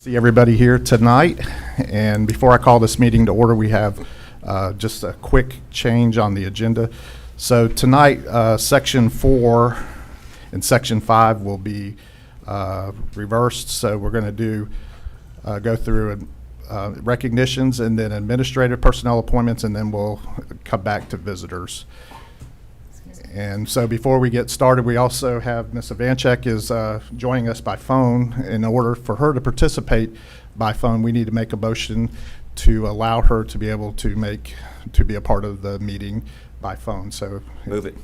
See everybody here tonight, and before I call this meeting to order, we have just a quick change on the agenda. So tonight, Section 4 and Section 5 will be reversed. So we're going to go through recognitions and then administrative personnel appointments, and then we'll come back to visitors. And so before we get started, we also have Ms. Ivanchek is joining us by phone. In order for her to participate by phone, we need to make a motion to allow her to be able to be a part of the meeting by phone. So Move it.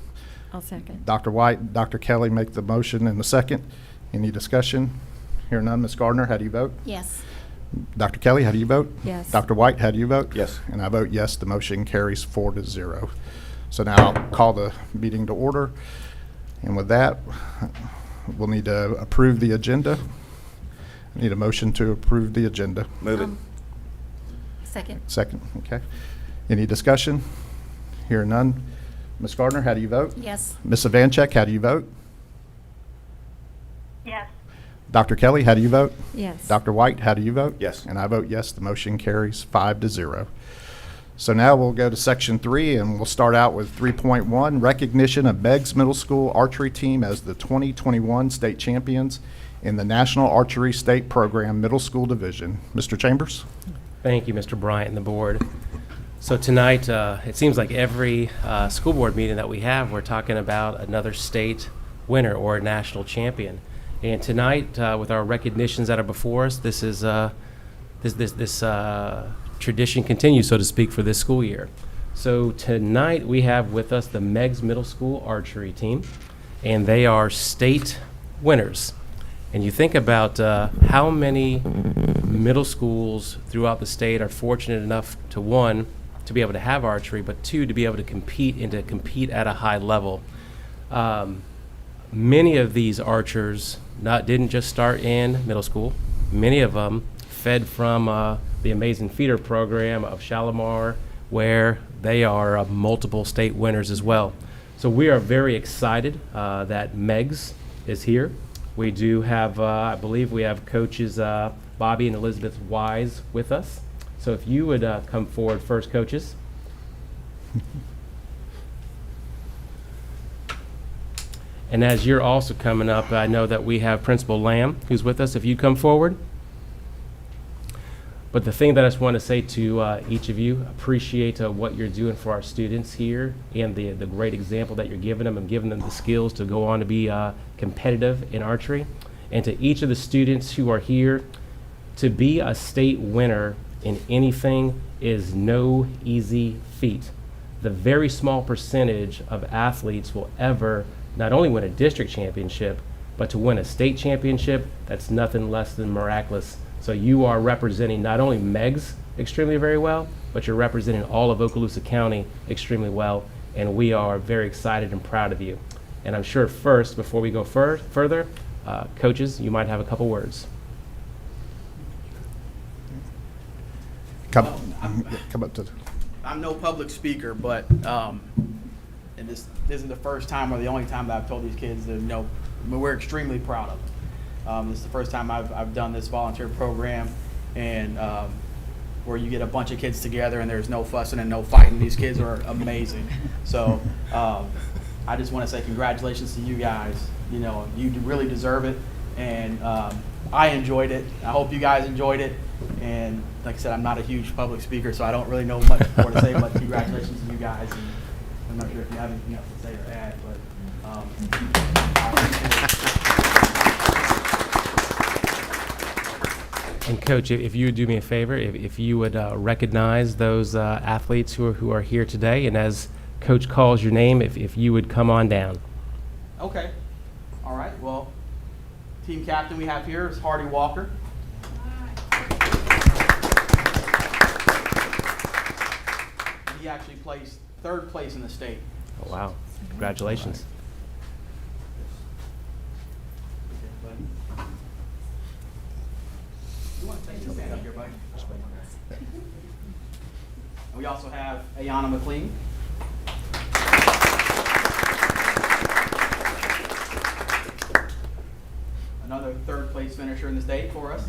I'll second. Dr. White, Dr. Kelly make the motion in the second. Any discussion? Hear none. Ms. Gardner, how do you vote? Yes. Dr. Kelly, how do you vote? Yes. Dr. White, how do you vote? Yes. And I vote yes. The motion carries 4-0. So now I'll call the meeting to order. And with that, we'll need to approve the agenda. I need a motion to approve the agenda. Move it. Second. Second, okay. Any discussion? Hear none. Ms. Gardner, how do you vote? Yes. Ms. Ivanchek, how do you vote? Yes. Dr. Kelly, how do you vote? Yes. Dr. White, how do you vote? Yes. And I vote yes. The motion carries 5-0. So now we'll go to Section 3, and we'll start out with 3.1, recognition of Meigs Middle School archery team as the 2021 state champions in the National Archery State Program Middle School Division. Mr. Chambers? Thank you, Mr. Bryant and the board. So tonight, it seems like every school board meeting that we have, we're talking about another state winner or a national champion. And tonight, with our recognitions that are before us, this is this tradition continues, so to speak, for this school year. So tonight we have with us the Meigs Middle School archery team, and they are state winners. And you think about how many middle schools throughout the state are fortunate enough to, one, to be able to have archery, but two, to be able to compete and to compete at a high level. Many of these archers didn't just start in middle school. Many of them fed from the amazing feeder program of Shalimar, where they are multiple state winners as well. So we are very excited that Meigs is here. We do have, I believe we have coaches Bobby and Elizabeth Wise with us. So if you would come forward first, coaches. And as you're also coming up, I know that we have Principal Lamb who's with us. If you come forward. But the thing that I just want to say to each of you, appreciate what you're doing for our students here and the great example that you're giving them and giving them the skills to go on to be competitive in archery. And to each of the students who are here, to be a state winner in anything is no easy feat. The very small percentage of athletes will ever not only win a district championship, but to win a state championship, that's nothing less than miraculous. So you are representing not only Meigs extremely very well, but you're representing all of Okaloosa County extremely well, and we are very excited and proud of you. And I'm sure first, before we go further, coaches, you might have a couple words. Come up to the... I'm no public speaker, but and this isn't the first time or the only time that I've told these kids that we're extremely proud of them. This is the first time I've done this volunteer program, and where you get a bunch of kids together and there's no fussing and no fighting. These kids are amazing. So I just want to say congratulations to you guys. You know, you really deserve it, and I enjoyed it. I hope you guys enjoyed it. And like I said, I'm not a huge public speaker, so I don't really know much more to say, but congratulations to you guys. And I'm not sure if you have anything else to say or add, but And Coach, if you would do me a favor, if you would recognize those athletes who are here today, and as Coach calls your name, if you would come on down. Okay. All right. Well, team captain we have here is Hardy Walker. He actually placed third place in the state. Oh, wow. Congratulations. You want to take your stand up here, buddy? And we also have Ayana McLean. Another third place finisher in the state for us.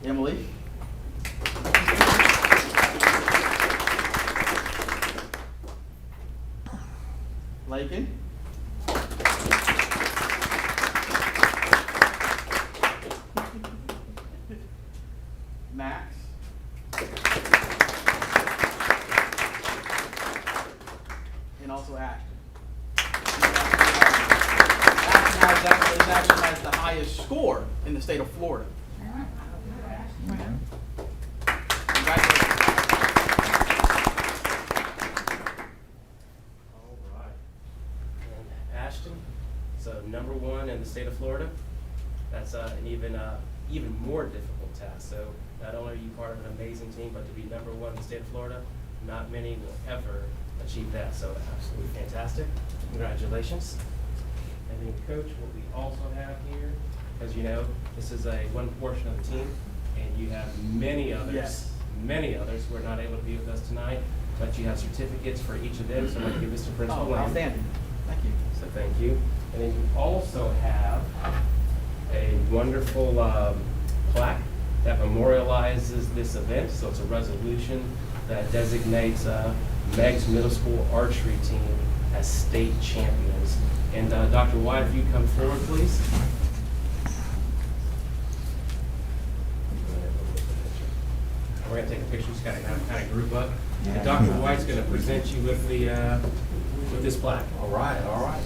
Emily. Lakin. Max. And also Ashton. Ashton actually has the highest score in the state of Florida. Congratulations. All right. And Ashton, so #1 in the state of Florida. That's an even more difficult task. So not only are you part of an amazing team, but to be #1 in the state of Florida, not many will ever achieve that. So absolutely fantastic. Congratulations. And then coach, what we also have here, as you know, this is one portion of the team, and you have many others. Yes. Many others who are not able to be with us tonight, but you have certificates for each of them. So I'm going to give this to Principal Oh, Lane. outstanding. Thank you. So thank you. And then you also have a wonderful plaque that memorializes this event. So it's a resolution that designates Meg's Middle School archery team as state champions. And Dr. White, if you come forward, please. We're going to take a picture, just kind of group up. And Dr. White's going to present you with this plaque. All right, all right.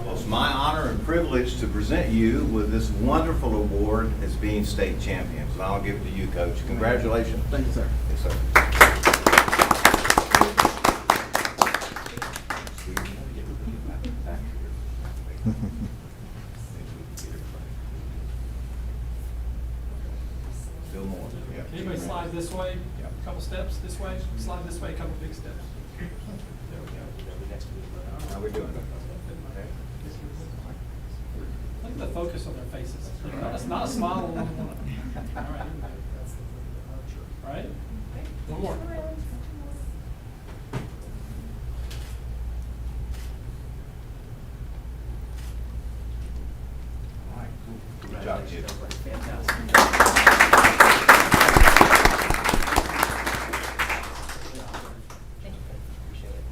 Well, it's my honor and privilege to present you with this wonderful award as being state champions. And I'll give it to you, Coach. Congratulations. Thank you, sir. Yes, sir. Still more. Yeah. Anybody slide this way, a couple steps this way, slide this way, a couple big steps. There we go. How we doing? Look at the focus on their faces. It's not a smile on one. All right. All right. One more. All right, cool. Good job, kid. Fantastic. Appreciate it.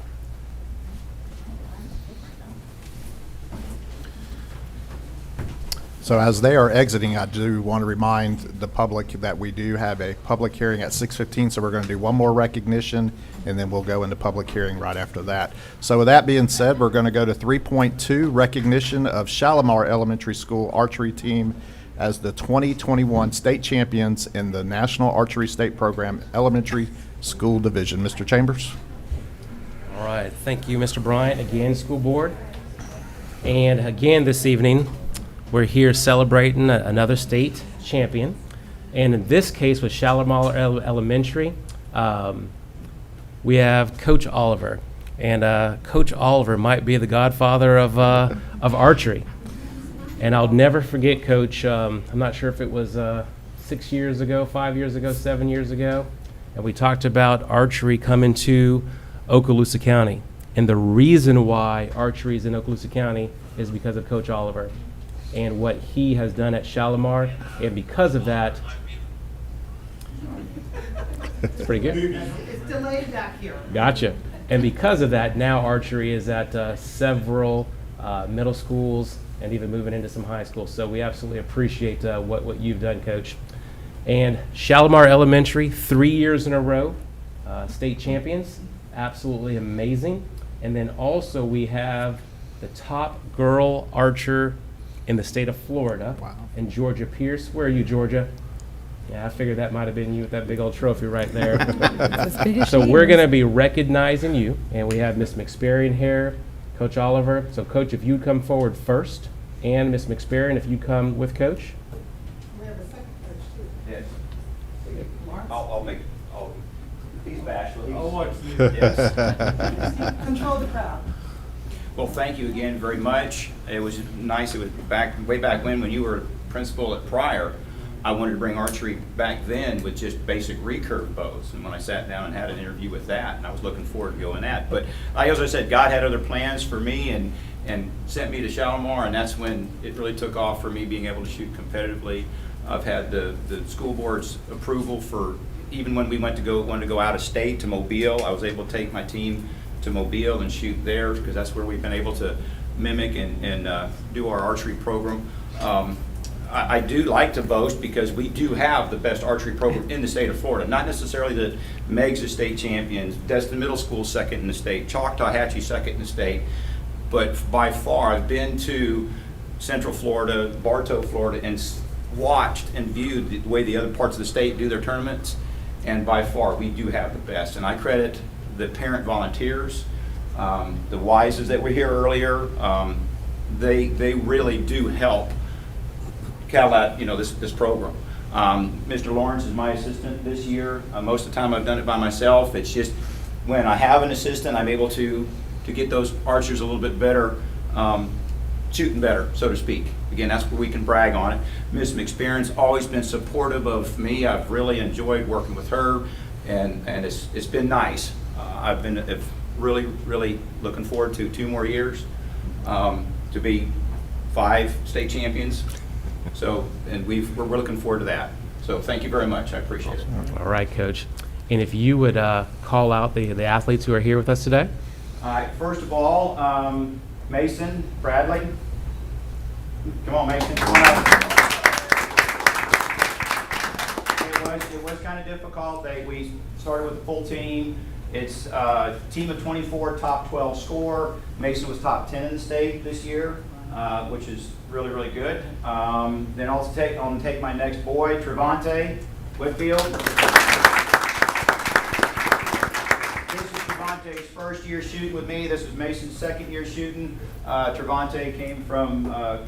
So as they are exiting, I do want to remind the public that we do have a public hearing at 6:15, so we're going to do one more recognition, and then we'll go into public hearing right after that. So with that being said, we're going to go to 3.2, recognition of Shalimar Elementary School archery team as the 2021 state champions in the National Archery State Program Elementary School Division. Mr. Chambers? All right, thank you, Mr. Bryant, again, school board. And again, this evening, we're here celebrating another state champion. And in this case with Shalimar Elementary, we have Coach Oliver. And Coach Oliver might be the godfather of archery. And I'll never forget, Coach, I'm not sure if it was 6 years ago, 5 years ago, 7 years ago, and we talked about archery coming to Okaloosa County. And the reason why archery is in Okaloosa County is because of Coach Oliver and what he has done at Shalimar. And because of that, it's pretty good. It's delayed back here. Gotcha. And because of that, now archery is at several middle schools and even moving into some high schools. So we absolutely appreciate what you've done, Coach. And Shalimar Elementary, 3 years in a row, state champions. Absolutely amazing. And then also we have the top girl archer in the state of Florida. Wow. And Georgia Pierce. Where are you, Georgia? Yeah, I figured that might have been you with that big old trophy right there. As big as So she we're is. going to be recognizing you, and we have Miss McSperry here, Coach Oliver. So, Coach, if you'd come forward first, and Miss McSperry, if you come with Coach. We have a second coach too. Yes. Lawrence? I'll make, he's bashful. Yes. Control the crowd. Well, thank you again very much. It was nice. It was way back when you were principal at Pryor. I wanted to bring archery back then with just basic recurve bows. And when I sat down and had an interview with that, and I was looking forward to going that. But as I said, God had other plans for me and sent me to Shalimar, and that's when it really took off for me being able to shoot competitively. I've had the school board's approval for, even when we wanted to go out of state to Mobile, I was able to take my team to Mobile and shoot there, because that's where we've been able to mimic and do our archery program. I do like to boast because we do have the best archery program in the state of Florida. Not necessarily that Meg's a state champion, Destin Middle School second in the state, Choctawhatchee second in the state, but by far I've been to Central Florida, Bartow, Florida, and watched and viewed the way the other parts of the state do their tournaments, and by far we do have the best. And I credit the parent volunteers, the WISEs that were here earlier. They really do help Cadillac, this program. Mr. Lawrence is my assistant this year. Most of the time I've done it by myself. It's just when I have an assistant, I'm able to get those archers a little bit better, shooting better, so to speak. Again, that's where we can brag on it. Ms. McSpearin's always been supportive of me. I've really enjoyed working with her, and it's been nice. I've been really, really looking forward to 2 more years, to be 5 state champions. So, and we're looking forward to that. So thank you very much. I appreciate it. All right, Coach. And if you would call out the athletes who are here with us today. All right, first of all, Mason Bradley. Come on, Mason. Come on up. It was kind of difficult. We started with a full team. It's a team of 24, top 12 score. Mason was top 10 in the state this year, which is really, really good. Then I'll take my next boy, Trevante Whitfield. This is Trevante's first year shooting with me. This is Mason's second year shooting. Trevante came from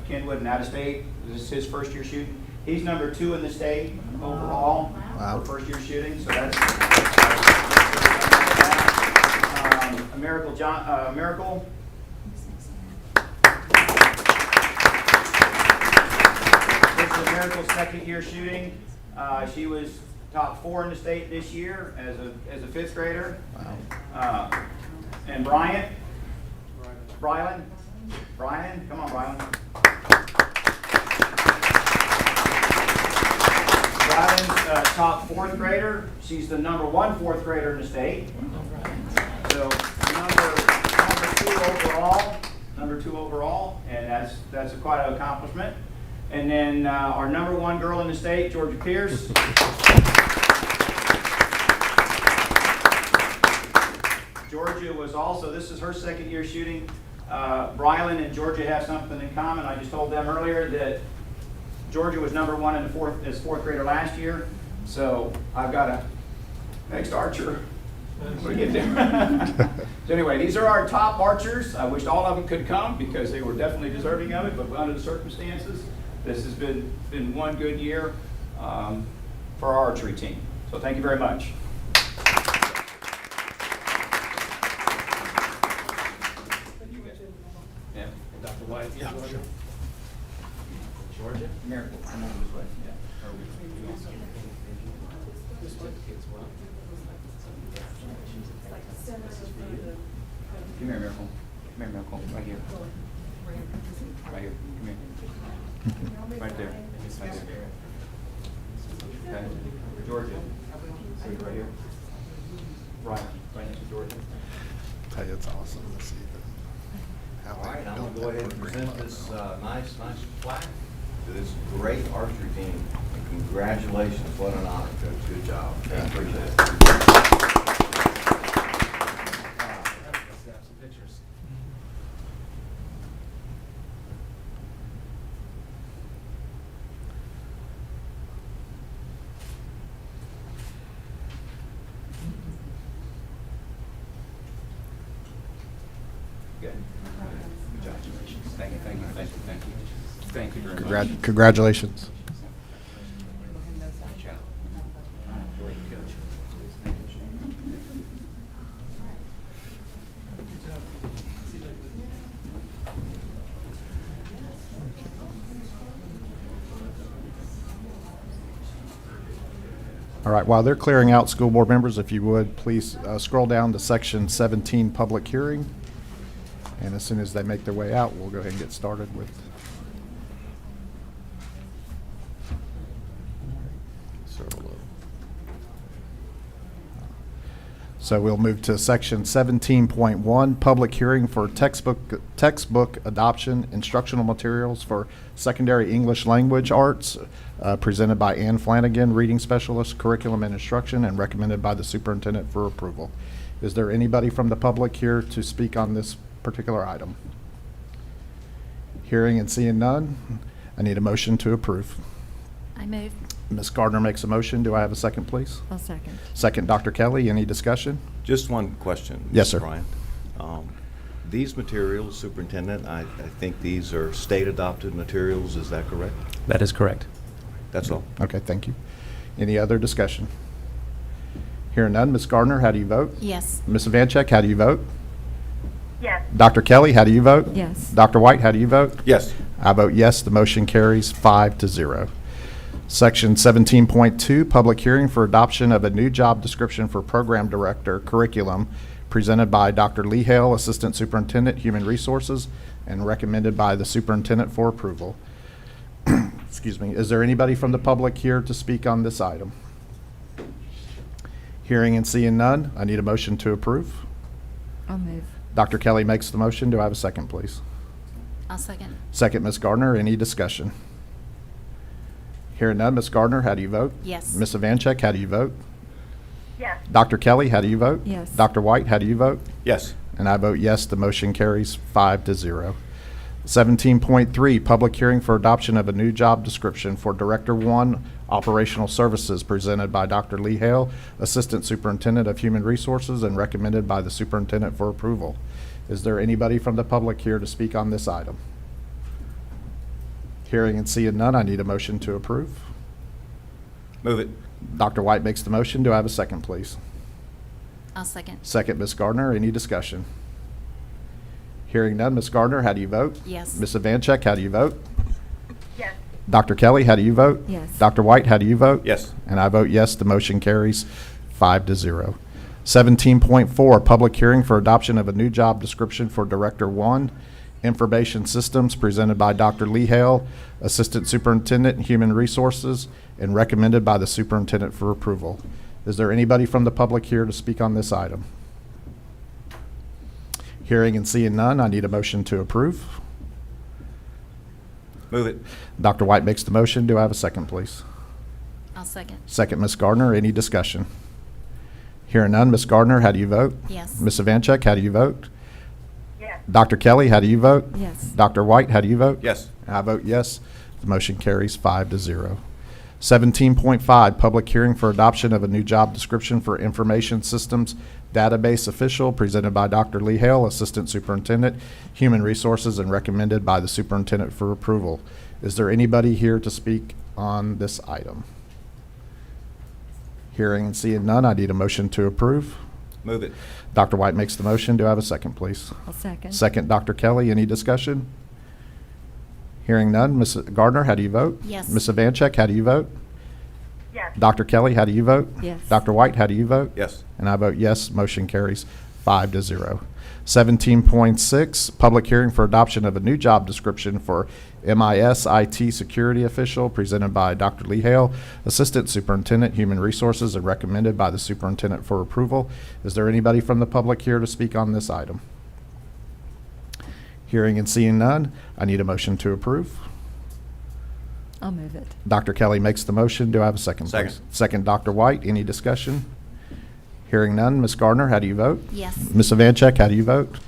Kenwood and out of state. This is his first year shooting. He's number 2 in the state overall for first year shooting. So that's Miracle. This is Miracle's second year shooting. She was top 4 in the state this year as a 5th grader. Wow. And Brian, come on, Brian. Brian's top 4th grader. She's the number 1 4th grader in the state. So number two overall, and that's quite an accomplishment. And then our number 1 girl in the state, Georgia Pierce. Georgia was also, this is her second year shooting. Brylan and Georgia have something in common. I just told them earlier that Georgia was number 1 in the 4th grader last year. So I've got a next archer. We'll get there. So anyway, these are our top archers. I wished all of them could come because they were definitely deserving of it, but under the circumstances, this has been one good year for our archery team. So thank you very much. Yeah. Dr. White. Yeah, sure. Georgia? Miracle. Come over this way. Yeah. Come here, Miracle. Come here, Miracle. Right here. Right here. Come here. Right there. Right there. Okay. Georgia. See right here. Right. Right next to Georgia. Tell you, it's awesome to see how All right, they I'm built gonna go that ahead and program present up. this nice plaque to this great archery team. And congratulations, what an honor, Coach. Good job. I appreciate it. Let's have some pictures. Good. Good job. Thank you, thank you, thank you, thank you. Thank you very much. Congratulations. Good job. Great coach. All right, while they're clearing out, school board members, if you would, please scroll down to section 17, public hearing. And as soon as they make their way out, we'll go ahead and get started with. So we'll move to section 17.1, public hearing for textbook adoption, instructional materials for secondary English language arts, presented by Ann Flanagan, reading specialist, curriculum and instruction, and recommended by the superintendent for approval. Is there anybody from the public here to speak on this particular item? Hearing and seeing none, I need a motion to approve. I move. Ms. Gardner makes a motion. Do I have a second, please? I'll second. Second, Dr. Kelly. Any discussion? Just one question. Yes, Mr. sir. Bryant. These materials, Superintendent, I think these are state-adopted materials, is that correct? That is correct. That's all. Okay, thank you. Any other discussion? Hearing none, Ms. Gardner, how do you vote? Yes. Ms. Vancheck, how do you vote? Yes. Dr. Kelly, how do you vote? Yes. Dr. White, how do you vote? Yes. I vote yes, the motion carries 5-0. Section 17.2, public hearing for adoption of a new job description for Program Director Curriculum, presented by Dr. Lee Hale, Assistant Superintendent, Human Resources, and recommended by the Superintendent for approval. Excuse me. Is there anybody from the public here to speak on this item? Hearing and seeing none, I need a motion to approve. I'll move. Dr. Kelly makes the motion. Do I have a second, please? I'll second. Second, Ms. Gardner. Any discussion? Hearing none, Ms. Gardner, how do you vote? Yes. Ms. Vancheck, how do you vote? Yes. Dr. Kelly, how do you vote? Yes. Dr. White, how do you vote? Yes. And I vote yes, the motion carries 5-0. 17.3, public hearing for adoption of a new job description for Director 1, Operational Services, presented by Dr. Lee Hale, Assistant Superintendent of Human Resources, and recommended by the Superintendent for approval. Is there anybody from the public here to speak on this item? Hearing and seeing none, I need a motion to approve. Move it. Dr. White makes the motion. Do I have a second, please? I'll second. Second, Ms. Gardner. Any discussion? Hearing none, Ms. Gardner, how do you vote? Yes. Ms. Vancheck, how do you vote? Yes. Dr. Kelly, how do you vote? Yes. Dr. White, how do you vote? Yes. And I vote yes, the motion carries 5-0. 17.4, public hearing for adoption of a new job description for Director 1, Information Systems, presented by Dr. Lee Hale, Assistant Superintendent, Human Resources, and recommended by the Superintendent for approval. Is there anybody from the public here to speak on this item? Hearing and seeing none, I need a motion to approve. Move it. Dr. White makes the motion. Do I have a second, please? I'll second. Second, Ms. Gardner. Any discussion? Hearing none, Ms. Gardner, how do you vote? Yes. Ms. Vancheck, how do you vote? Yes. Dr. Kelly, how do you vote? Yes. Dr. White, how do you vote? Yes. I vote yes. The motion carries 5-0. 17.5, public hearing for adoption of a new job description for Information Systems Database Official, presented by Dr. Lee Hale, Assistant Superintendent, Human Resources, and recommended by the Superintendent for approval. Is there anybody here to speak on this item? Hearing and seeing none, I need a motion to approve. Move it. Dr. White makes the motion. Do I have a second, please? I'll second. Second, Dr. Kelly. Any discussion? Hearing none. Ms. Gardner, how do you vote? Yes. Ms. Vancheck, how do you vote? Yes. Dr. Kelly, how do you vote? Yes. Dr. White, how do you vote? Yes. And I vote yes. Motion carries 5-0. 17.6, public hearing for adoption of a new job description for MIS IT Security Official, presented by Dr. Lee Hale, Assistant Superintendent, Human Resources, and recommended by the Superintendent for approval. Is there anybody from the public here to speak on this item? Hearing and seeing none, I need a motion to approve. I'll move it. Dr. Kelly makes the motion. Do I have a second, please? Second. Second, Dr. White. Any discussion? Hearing none. Ms. Gardner, how do you vote? Yes. Ms. Vancheck, how do you vote?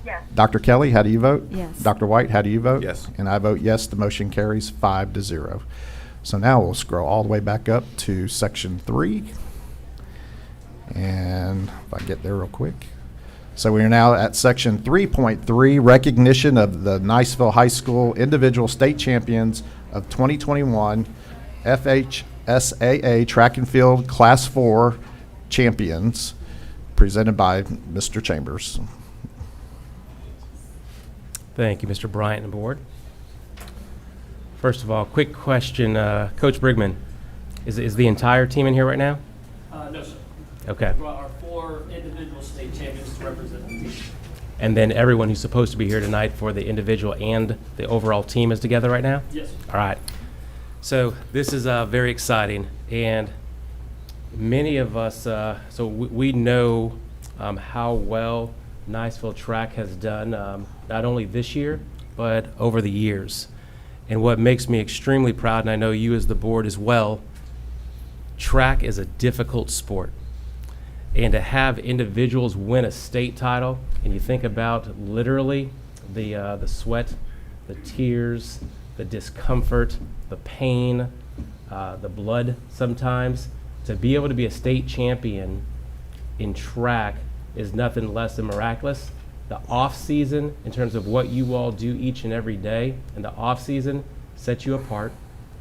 Yes. Dr. Kelly, how do you vote? Yes. Dr. White, how do you vote? Yes. And I vote yes. The motion carries 5-0. So now we'll scroll all the way back up to section 3. And if I get there real quick. So we are now at section 3.3, recognition of the Niceville High School individual state champions of 2021 FHSAA Track and Field Class 4 champions, presented by Mr. Chambers. Thank you, Mr. Bryant and board. First of all, quick question, Coach Brigman, is the entire team in here right now? No, sir. Okay. We brought our 4 individual state champions to represent the team. And then everyone who's supposed to be here tonight for the individual and the overall team is together right now? Yes, sir. All right. So this is very exciting, and many of us, so we know how well Niceville track has done, not only this year, but over the years. And what makes me extremely proud, and I know you as the board as well, track is a difficult sport. And to have individuals win a state title, and you think about literally the sweat, the tears, the discomfort, the pain, the blood sometimes, to be able to be a state champion in track is nothing less than miraculous. The off season, in terms of what you all do each and every day, and the off season sets you apart.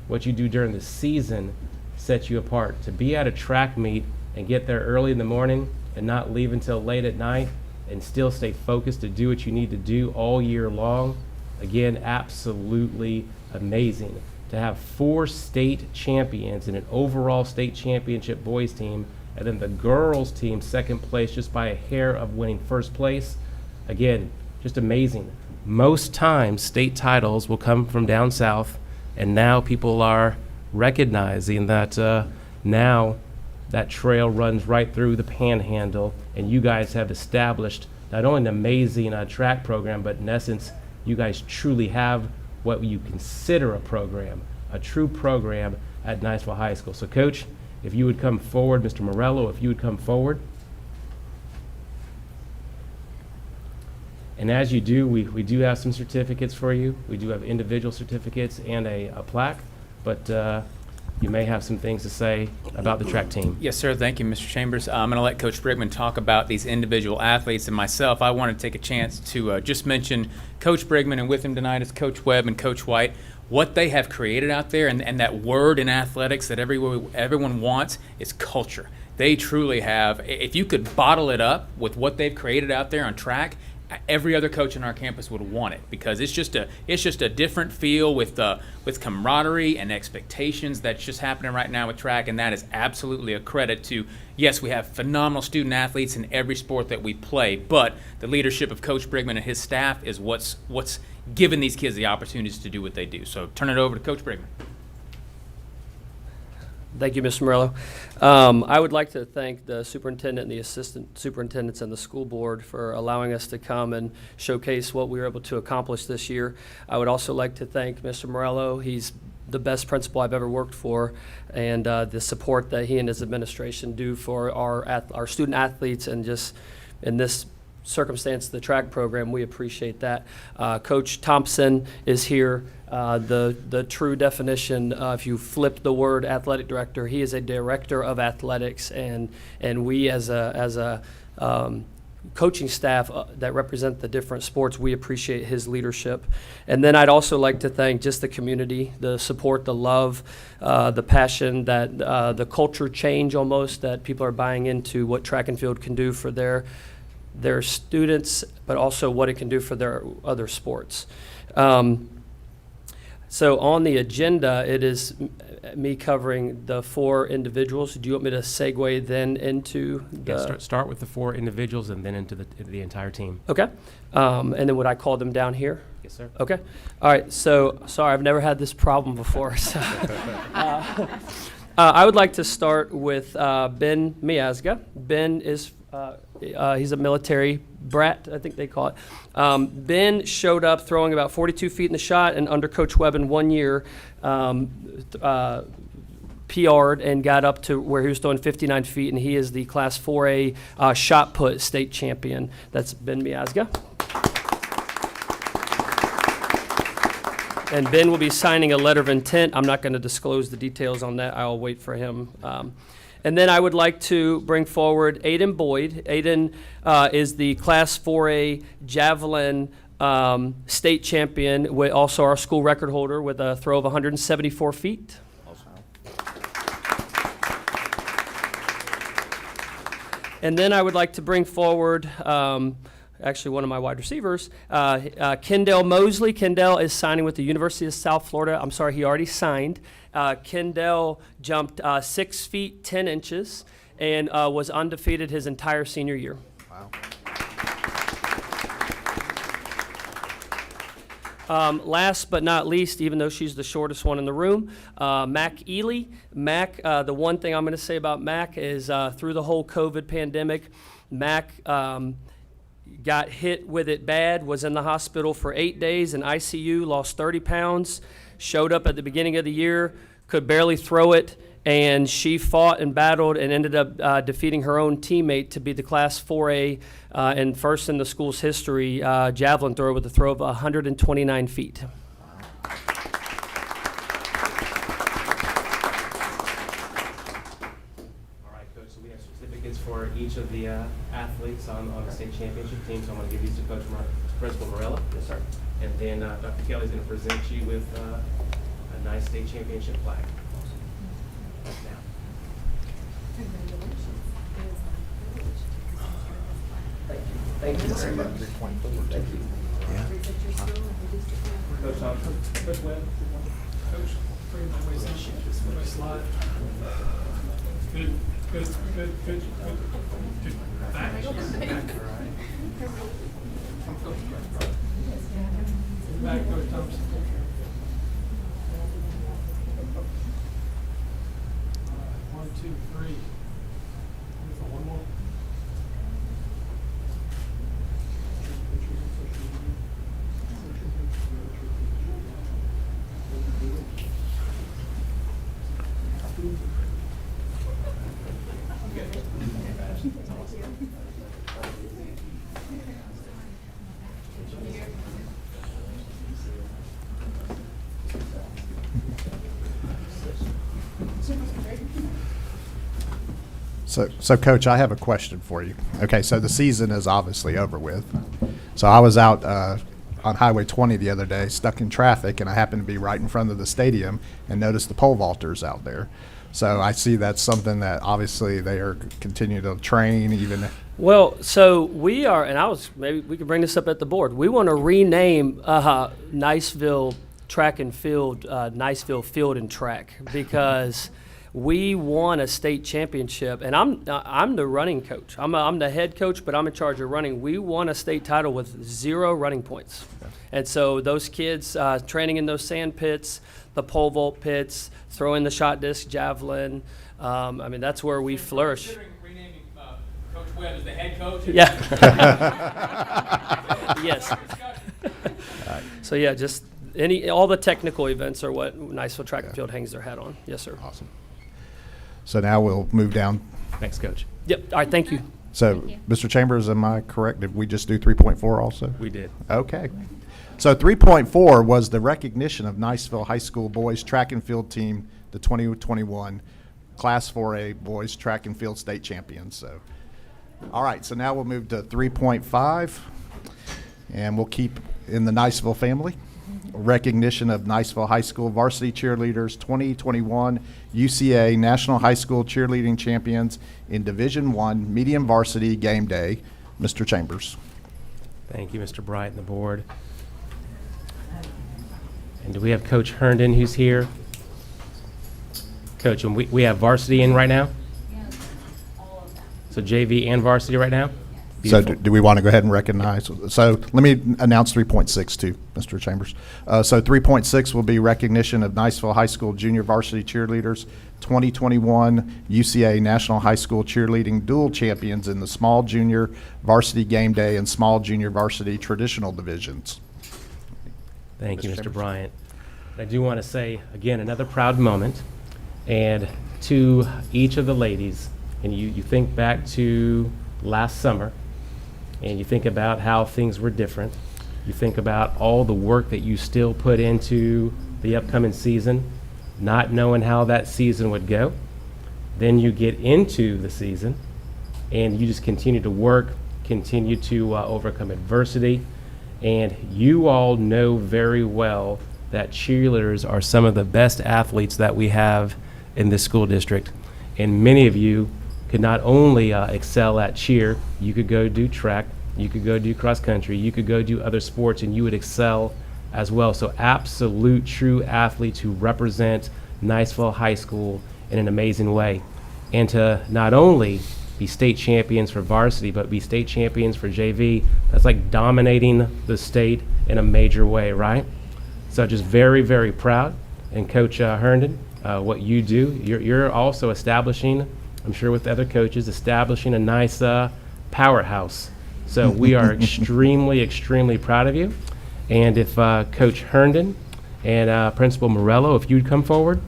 What you do during the season sets you apart. To be at a track meet and get there early in the morning and not leave until late at night and still stay focused to do what you need to do all year long, again, absolutely amazing. To have 4 state champions and an overall state championship boys team, and then the girls team second place just by a hair of winning first place, again, just amazing. Most times state titles will come from down south, and now people are recognizing that now that trail runs right through the Panhandle, and you guys have established not only an amazing track program, but in essence, you guys truly have what you consider a program, a true program at Niceville High School. So Coach, if you would come forward, Mr. Morello, if you would come forward. And as you do, we do have some certificates for you. We do have individual certificates and a plaque, but you may have some things to say about the track team. Yes, sir. Thank you, Mr. Chambers. I'm going to let Coach Brigman talk about these individual athletes, and myself, I want to take a chance to just mention Coach Brigman, and with him tonight is Coach Webb and Coach White, what they have created out there, and that word in athletics that everyone wants is culture. They truly have. If you could bottle it up with what they've created out there on track, every other coach on our campus would want it, because it's just a different feel with camaraderie and expectations that's just happening right now with track, and that is absolutely a credit to, yes, we have phenomenal student athletes in every sport that we play, but the leadership of Coach Brigman and his staff is what's given these kids the opportunities to do what they do. So turn it over to Coach Brigman. Thank you, Mr. Morello. I would like to thank the superintendent and the assistant superintendents and the school board for allowing us to come and showcase what we were able to accomplish this year. I would also like to thank Mr. Morello. He's the best principal I've ever worked for, and the support that he and his administration do for our student athletes, and just in this circumstance, the track program, we appreciate that. Coach Thompson is here. The true definition, if you flip the word athletic director, he is a director of athletics, and we as a coaching staff that represent the different sports, we appreciate his leadership. And then I'd also like to thank just the community, the support, the love, the passion, that the culture change almost, that people are buying into what track and field can do for their students, but also what it can do for their other sports. So on the agenda, it is me covering the 4 individuals. Do you want me to segue then into the... Yeah, start with the 4 individuals and then into the entire team. Okay. And then would I call them down here? Yes, sir. Okay. All right. So, sorry, I've never had this problem before. So, I would like to start with Ben Miazga. Ben is... he's a military brat, I think they call it. Ben showed up throwing about 42 feet in the shot, and under Coach Webb in 1 year, PR'd and got up to where he was throwing 59 feet, and he is the Class 4A shot put state champion. That's Ben Miazga. And Ben will be signing a letter of intent. I'm not going to disclose the details on that. I'll wait for him. And then I would like to bring forward Aiden Boyd. Aiden is the Class 4A Javelin state champion, also our school record holder with a throw of 174 feet. And then I would like to bring forward actually one of my wide receivers, Kendall Mosley. Kendall is signing with the University of South Florida. I'm sorry, he already signed. Kendall jumped 6 feet 10 inches and was undefeated his entire senior year. Wow. Last but not least, even though she's the shortest one in the room, Mac Ely. Mac, the one thing I'm going to say about Mac is through the whole COVID pandemic, Mac got hit with it bad, was in the hospital for 8 days in ICU, lost 30 pounds, showed up at the beginning of the year, could barely throw it, and she fought and battled and ended up defeating her own teammate to be the Class 4A and first in the school's history javelin thrower with a throw of 129 feet. All right, Coach, so we have certificates for each of the athletes on the state championship team, so I'm going to give these to Coach Principal Morella. Yes, sir. And then Dr. Kelly's going to present you with a nice state championship flag. Now. Thank you very much. Thank you. Coach Webb, Coach, bring my way some shit, just put my slide. Good. Back. Back, Coach Thompson. One, two, three. One more. So Coach, I have a question for you. Okay, so the season is obviously over with. So I was out on Highway 20 the other day, stuck in traffic, and I happened to be right in front of the stadium and noticed the pole vaulters out there. So I see that's something that obviously they are continuing to train even. Well, so we are, and maybe we could bring this up at the board. We want to rename Niceville Track and Field, Niceville Field and Track, because we won a state championship, and I'm the running coach. I'm the head coach, but I'm in charge of running. We won a state title with 0 running points. And so those kids training in those sand pits, the pole vault pits, throwing the shot disc, javelin, that's where we flourish. Considering renaming Coach Webb as the head coach? Yeah. Yes. So yeah, just all the technical events are what Niceville Track and Field hangs their hat on. Yes, sir. Awesome. So now we'll move down. Thanks, Coach. Yep. All right. Thank you. So, Thank you. Mr. Chambers, am I correct? Did we just do 3.4 also? We did. Okay. So 3.4 was the recognition of Niceville High School boys track and field team, the 2021 Class 4A boys track and field state champions. So, all right. So now we'll move to 3.5, and we'll keep in the Niceville family. Recognition of Niceville High School varsity cheerleaders 2021 UCA National High School Cheerleading Champions in Division I Medium Varsity Game Day. Mr. Chambers. Thank you, Mr. Bright and the board. And do we have Coach Herndon who's here? Coach, and we have varsity in right now? Yes, all of them. So JV and varsity right now? So Beautiful. do we want to go ahead and recognize? So let me announce 3.6 too, Mr. Chambers. So 3.6 will be recognition of Niceville High School Junior Varsity Cheerleaders 2021 UCA National High School Cheerleading Dual Champions in the Small Junior Varsity Game Day and Small Junior Varsity Traditional Divisions. Thank you, Mr. Mr. Chambers. Bryant. I do want to say, again, another proud moment. And to each of the ladies, and you think back to last summer, and you think about how things were different. You think about all the work that you still put into the upcoming season, not knowing how that season would go. Then you get into the season, and you just continue to work, continue to overcome adversity. And you all know very well that cheerleaders are some of the best athletes that we have in this school district. And many of you could not only excel at cheer, you could go do track, you could go do cross country, you could go do other sports, and you would excel as well. So absolute true athletes who represent Niceville High School in an amazing way. And to not only be state champions for varsity, but be state champions for JV. That's like dominating the state in a major way, right? So just very, very proud. And Coach Herndon, what you do, you're also establishing, I'm sure with other coaches, establishing a nice powerhouse. So we are extremely, extremely proud of you. And if Coach Herndon and Principal Morello, if you'd come forward.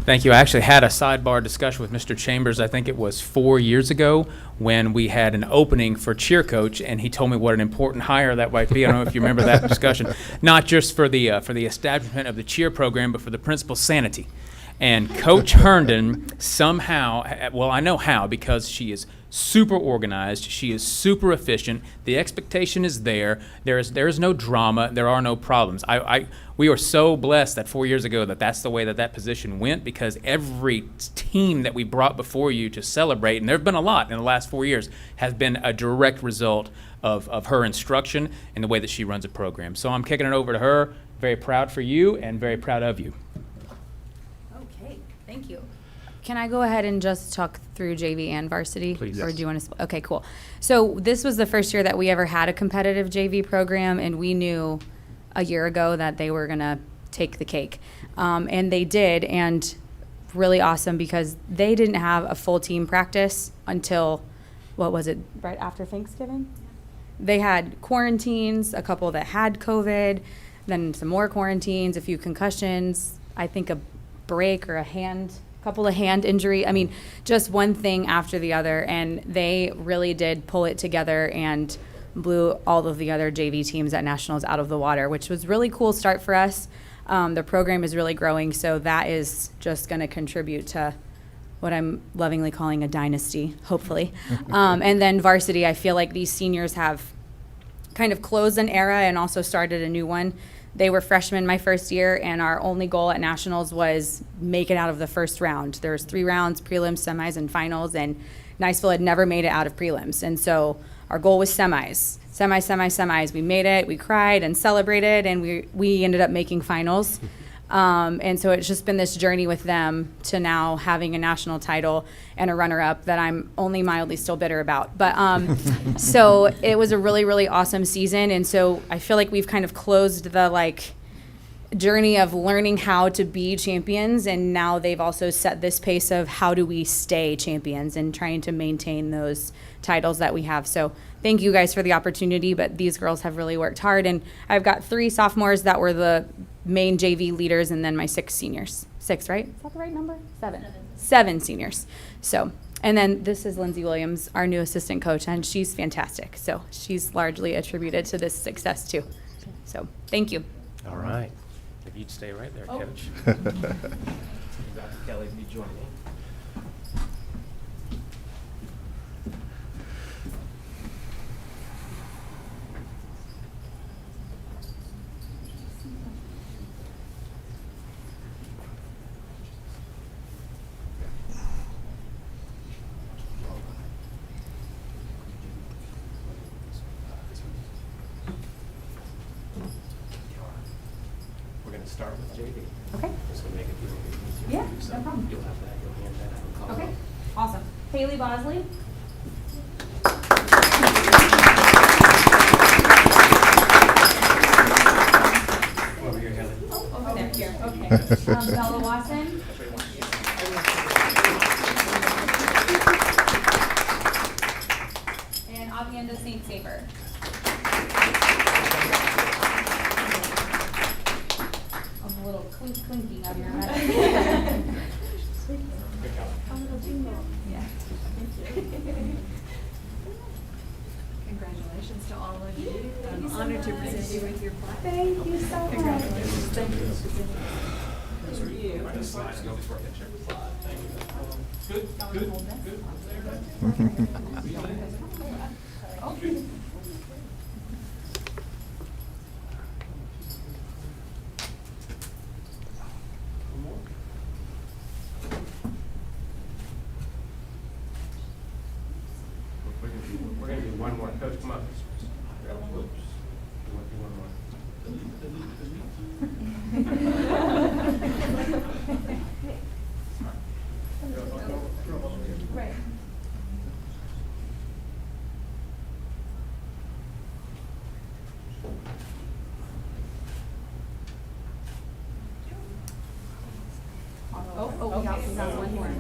Thank you. I actually had a sidebar discussion with Mr. Chambers, I think it was 4 years ago, when we had an opening for cheer coach, and he told me what an important hire that might be. I don't know if you remember that discussion. Not just for the establishment of the cheer program, but for the principal's sanity. And Coach Herndon somehow, well, I know how, because she is super organized, she is super efficient, the expectation is there, there is no drama, there are no problems. We are so blessed that 4 years ago that's the way that position went, because every team that we brought before you to celebrate, and there have been a lot in the last 4 years, has been a direct result of her instruction and the way that she runs a program. So I'm kicking it over to her. Very proud for you and very proud of you. Okay, thank you. Can I go ahead and just talk through JV and varsity? Please. Or do you want to? Okay, cool. So this was the first year that we ever had a competitive JV program, and we knew a year ago that they were going to take the cake. And they did, and really awesome, because they didn't have a full team practice until, what was it, right after Thanksgiving? They had quarantines, a couple that had COVID, then some more quarantines, a few concussions, I think a break or couple of hand injury. I mean, just one thing after the other, and they really did pull it together and blew all of the other JV teams at Nationals out of the water, which was really cool start for us. The program is really growing, so that is just going to contribute to what I'm lovingly calling a dynasty, hopefully. And then varsity, I feel like these seniors have kind of closed an era and also started a new one. They were freshmen my first year, and our only goal at Nationals was make it out of the first round. There's 3 rounds, prelims, semis, and finals, and Niceville had never made it out of prelims. And so our goal was semis. Semis. We made it, we cried and celebrated, and we ended up making finals. And so it's just been this journey with them to now having a national title and a runner-up that I'm only mildly still bitter about. But so it was a really, really awesome season. And so I feel like we've kind of closed the journey of learning how to be champions. And now they've also set this pace of how do we stay champions and trying to maintain those titles that we have. So thank you guys for the opportunity, but these girls have really worked hard. And I've got 3 sophomores that were the main JV leaders, and then my 6 seniors. 6, right? Is that the right number? 7. 7 seniors. So, and then this is Lindsay Williams, our new assistant coach, and she's fantastic. So she's largely attributed to this success too. So thank you. All right. If you'd stay right there, Oh. Coach. Dr. Kelly, if you join me. We're going to start with JV. Okay. This will make it a little bit easier. Yeah, for you. So no problem. You'll have that. You'll hand that out. I'll call Okay. it. Awesome. Haley Bosley. Over here, Kelly. Over there. Here. Okay. Bella Watson. And Avienda St. Saber. I'm a little clinking of your medal. Yeah. Congratulations to all of you. I'm honored to present you with your plaque. Thank you so much. Congratulations. Thank you. We're going to do one more. Coach, come up. Whoops. You want to do one more? We got one more.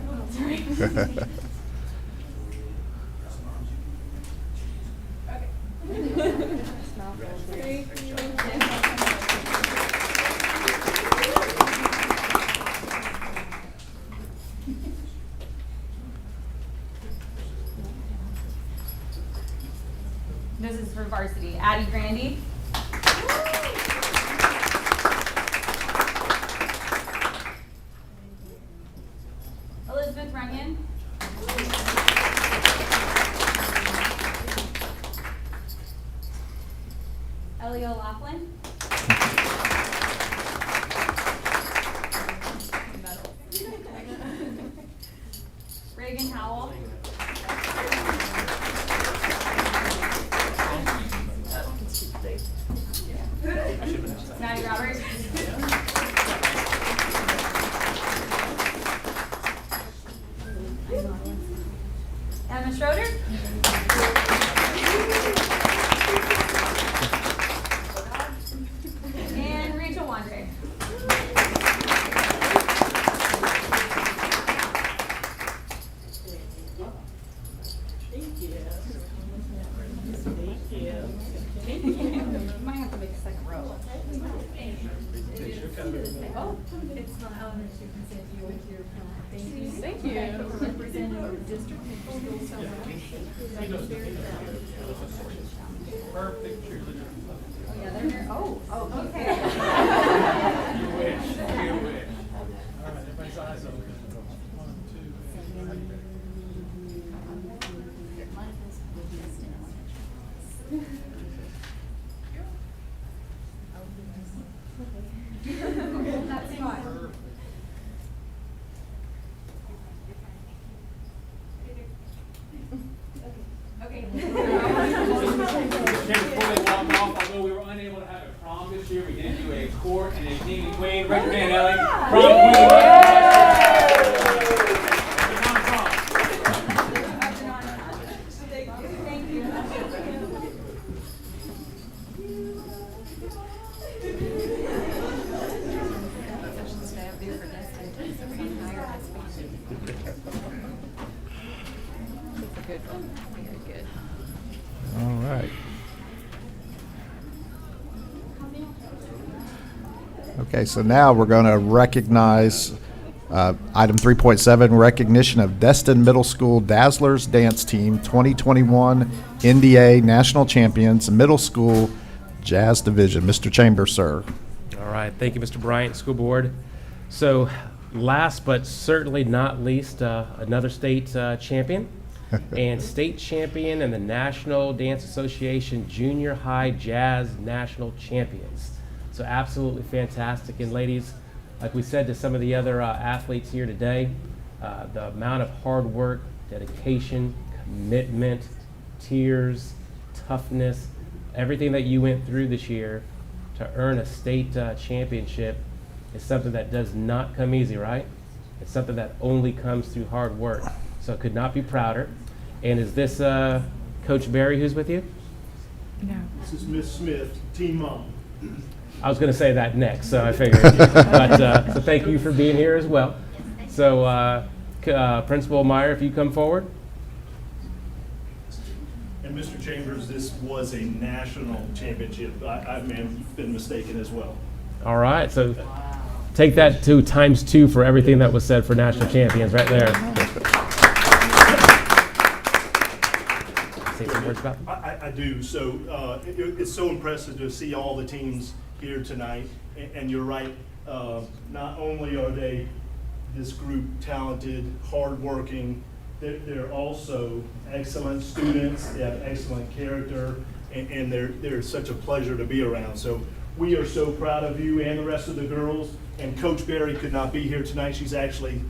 This is for varsity. Addie Grandy. Elizabeth Runyon. Ellie O'Laughlin. Reagan Howell. Maddie Roberts. Emma Schroeder. And Rachel Wandre. Might have to make a second row. It's my honor to present you with your thank you. Thank you. For representing our district and school so much. I'm very proud. Perfect cheerleader. Oh, yeah, they're there. Oh, okay. You wish, you wish. All right, everybody's eyes open. 1, 2, 3. That's fine. Okay. Before they walk off, although we were unable to have a prom this year, we did do a court and a king and queen. Raise your hand, Ellie. Prom Thank you. All right. Okay, so now we're going to recognize item 3.7, recognition of Destin Middle School Dazzlers Dance Team 2021 NDA National Champions Middle School Jazz Division. Mr. Chambers, sir. All right, thank you, Mr. Bryant, School Board. So last but certainly not least, another state champion and state champion in the National Dance Association Junior High Jazz National Champions. So absolutely fantastic. And ladies, like we said to some of the other athletes here today, the amount of hard work, dedication, commitment, tears, toughness, everything that you went through this year to earn a state championship is something that does not come easy, right? It's something that only comes through hard work. So I could not be prouder. And is this Coach Barry who's with you? This is Miss Smith, team mom. I was going to say that next, so I figured. But so thank you for being here as well. So Principal Meyer, if you come forward. And Mr. Chambers, this was a national championship. I may have been mistaken as well. All right, so take that to ×2 for everything that was said for national champions right there. Say some words about them. I do. So it's so impressive to see all the teams here tonight. And you're right, not only are they, this group, talented, hardworking, they're also excellent students. They have excellent character, and they're such a pleasure to be around. So we are so proud of you and the rest of the girls. And Coach Barry could not be here tonight. She's actually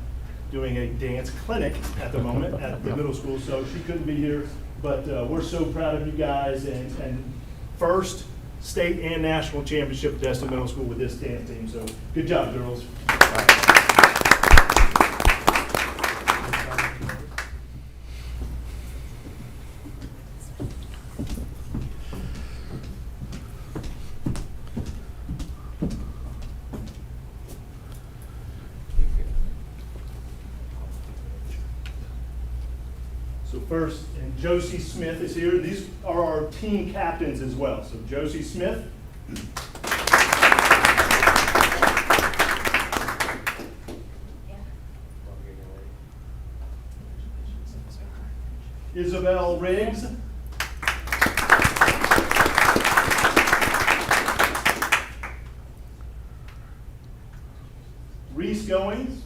doing a dance clinic at the moment at the middle school, so she couldn't be here. But we're so proud of you guys. And first, state and national championship at Destin Middle School with this dance team. So good job, girls. So first, and Josie Smith is here. These are our team captains as well. So Josie Smith. Isabel Riggs. Reese Goings.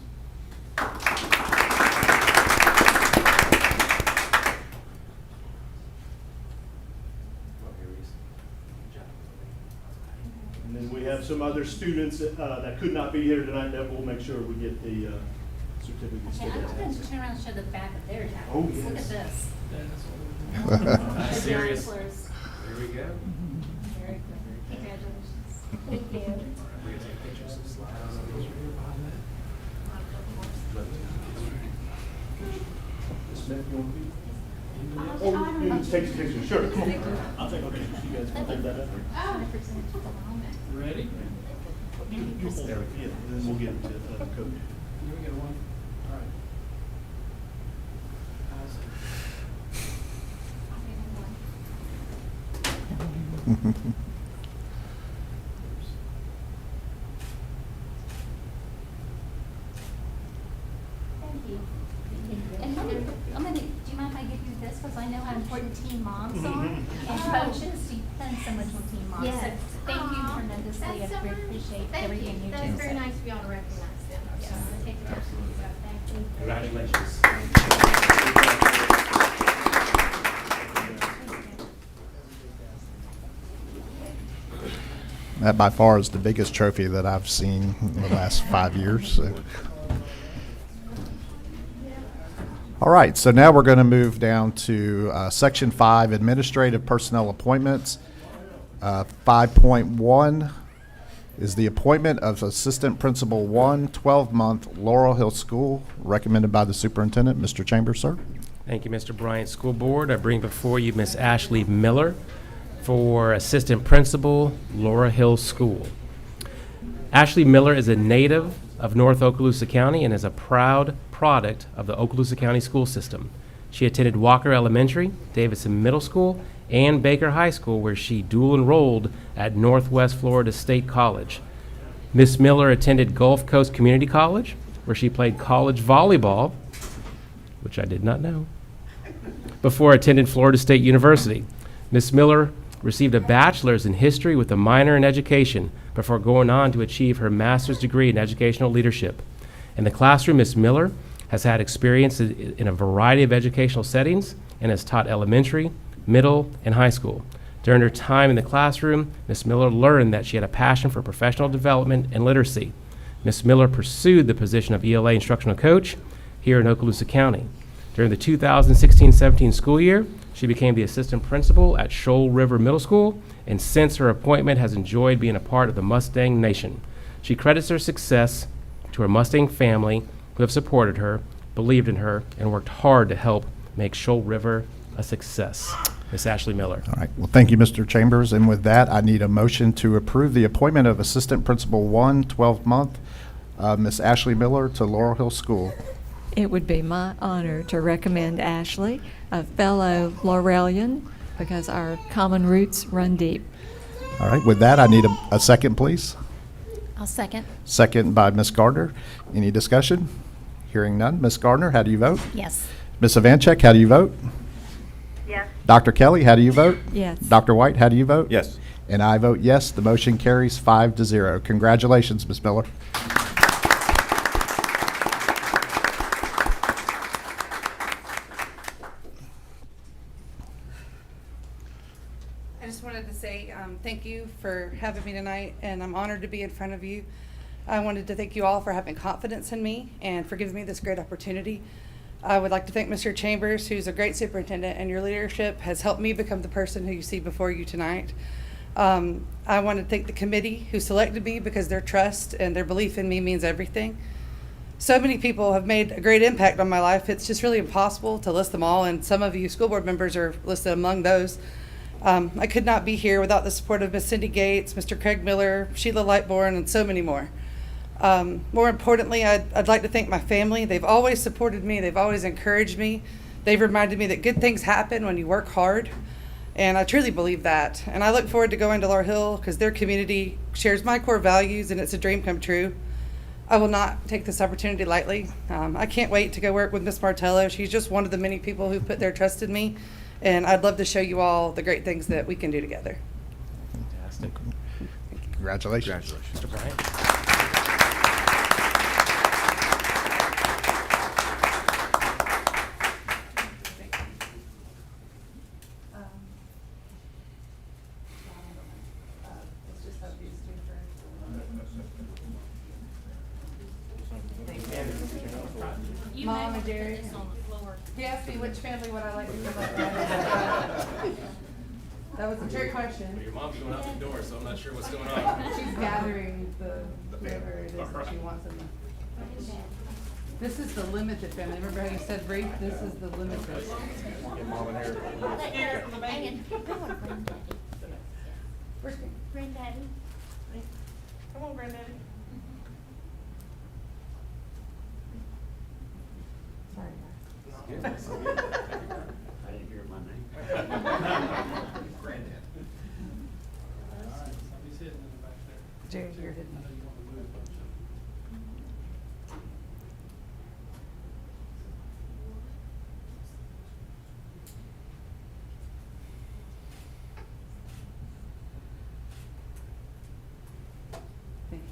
And then we have some other students that could not be here tonight that we'll make sure we get the certificates to Okay, I'm them. going to turn around and show the back of their jackets. Oh, Look yes. at this. Serious. Binoculars. There we go. Very good. Congratulations. Thank you. Smith, you want to be? Oh, you can take some pictures. Sure, come on. I'll take a picture. You guys want to hold that up? Ready? You hold that. Yeah, and then we'll get it to Coach. Here we go, one. All right. Thank you. And do you mind if I give you this, because I know how important team moms are, and coaches, you've done so much with team moms. Yes. So thank you tremendously, I appreciate everything you do. That's very So- nice to be able to recognize them. Yes. So, take care. Thank you. Congratulations. That by far is the biggest trophy that I've seen in the last 5 years. So. All right, so now we're going to move down to Section 5, Administrative Personnel Appointments. 5.1 is the appointment of Assistant Principal 1, 12-month Laurel Hill School, recommended by the Superintendent. Mr. Chambers, sir. Thank you, Mr. Bryant. School Board, I bring before you Miss Ashley Miller for Assistant Principal, Laurel Hill School. Ashley Miller is a native of North Okaloosa County and is a proud product of the Okaloosa County school system. She attended Walker Elementary, Davidson Middle School, and Baker High School, where she dual enrolled at Northwest Florida State College. Miss Miller attended Gulf Coast Community College, where she played college volleyball, which I did not know, before attending Florida State University. Miss Miller received a bachelor's in history with a minor in education before going on to achieve her master's degree in educational leadership. In the classroom, Miss Miller has had experience in a variety of educational settings and has taught elementary, middle, and high school. During her time in the classroom, Miss Miller learned that she had a passion for professional development and literacy. Miss Miller pursued the position of ELA instructional coach here in Okaloosa County. During the 2016-17 school year, she became the assistant principal at Shoal River Middle School, and since her appointment has enjoyed being a part of the Mustang Nation. She credits her success to her Mustang family who have supported her, believed in her, and worked hard to help make Shoal River a success. Miss Ashley Miller. All right. Well, thank you, Mr. Chambers. And with that, I need a motion to approve the appointment of Assistant Principal 1, 12-month, Miss Ashley Miller to Laurel Hill School. It would be my honor to recommend Ashley, a fellow Laurelian, because our common roots run deep. All right. With that, I need a second, please. I'll second. Second by Ms. Gardner. Any discussion? Hearing none. Ms. Gardner, how do you vote? Yes. Ms. Ivanchek, how do you vote? Yes. Dr. Kelly, how do you vote? Yes. Dr. White, how do you vote? Yes. And I vote yes. The motion carries 5-0. Congratulations, Ms. Miller. I just wanted to say thank you for having me tonight, and I'm honored to be in front of you. I wanted to thank you all for having confidence in me and for giving me this great opportunity. I would like to thank Mr. Chambers, who's a great superintendent, and your leadership has helped me become the person who you see before you tonight. I want to thank the committee who selected me because their trust and their belief in me means everything. So many people have made a great impact on my life. It's just really impossible to list them all, and some of you school board members are listed among those. I could not be here without the support of Miss Cindy Gates, Mr. Craig Miller, Sheila Lightborn, and so many more. More importantly, I'd like to thank my family. They've always supported me. They've always encouraged me. They've reminded me that good things happen when you work hard. And I truly believe that. And I look forward to going to Laurel Hill because their community shares my core values and it's a dream come true. I will not take this opportunity lightly. I can't wait to go work with Miss Martello. She's just one of the many people who put their trust in me. And I'd love to show you all the great things that we can do together. Fantastic. Congratulations. Mr. Bryant. You Mom may and want to put Jerry. this on the floor. He asked me which family would I like to go back to. That was a trick question. Your mom's going out the door, so I'm not sure what's going on. She's gathering the whoever it is that she wants in the. This is the limited family. Remember how you said brief? This is the limited. Hang in. Where's me? Granddaddy. Come on, Granddaddy. Sorry. I didn't hear my name. Granddad. Somebody's hidden in the back there. Jerry, you're hidden. I know you want to move, don't you? Thank you.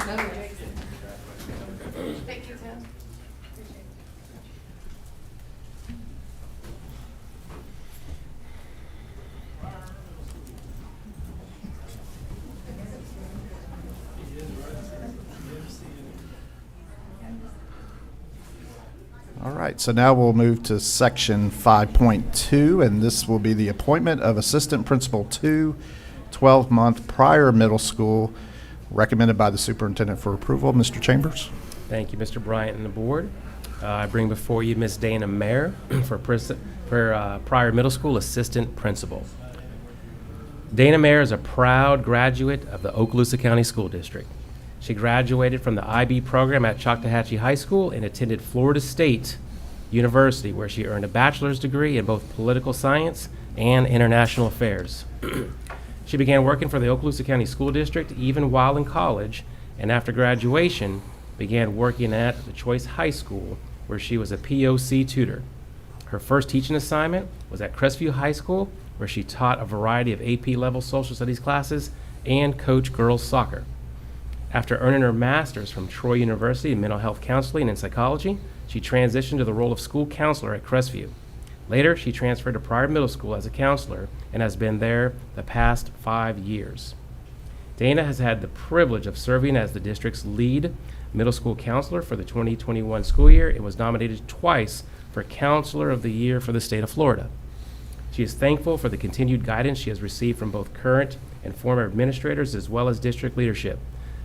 No, Jason. Thank you, Tim. All right, so now we'll move to section 5.2, and this will be the appointment of Assistant Principal 2, 12-month prior middle school, recommended by the superintendent for approval. Mr. Chambers? Thank you, Mr. Bryant and the board. I bring before you Ms. Dana Mayer for prior middle school assistant principal. Dana Mayer is a proud graduate of the Okaloosa County School District. She graduated from the IB program at Choctawhatchee High School and attended Florida State University, where she earned a bachelor's degree in both political science and international affairs. She began working for the Okaloosa County School District even while in college, and after graduation, began working at the Choice High School, where she was a POC tutor. Her first teaching assignment was at Crestview High School, where she taught a variety of AP-level social studies classes and coached girls soccer. After earning her master's from Troy University in mental health counseling and psychology, she transitioned to the role of school counselor at Crestview. Later, she transferred to Pryor Middle School as a counselor and has been there the past 5 years. Dana has had the privilege of serving as the district's lead middle school counselor for the 2021 school year and was nominated twice for Counselor of the Year for the state of Florida. She is thankful for the continued guidance she has received from both current and former administrators as well as district leadership.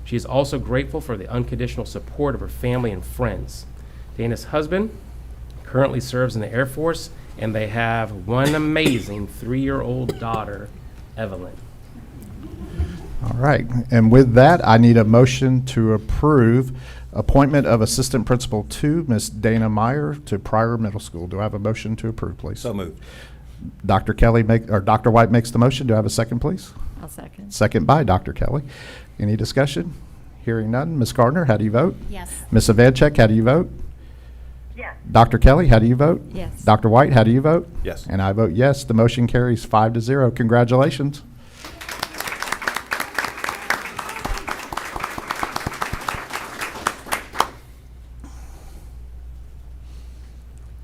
She is also grateful for the unconditional support of her family and friends. Dana's husband currently serves in the Air Force, and they have one amazing 3-year-old daughter, Evelyn. All right, and with that, I need a motion to approve appointment of Assistant Principal 2, Ms. Dana Meyer, to Pryor Middle School. Do I have a motion to approve, please? So moved. Dr. White makes the motion. Do I have a second, please? I'll second. Second by Dr. Kelly. Any discussion? Hearing none. Ms. Gardner, how do you vote? Yes. Ms. Evanchek, how do you vote? Yes. Dr. Kelly, how do you vote? Yes. Dr. White, how do you vote? Yes. And I vote yes. The motion carries 5-0. Congratulations.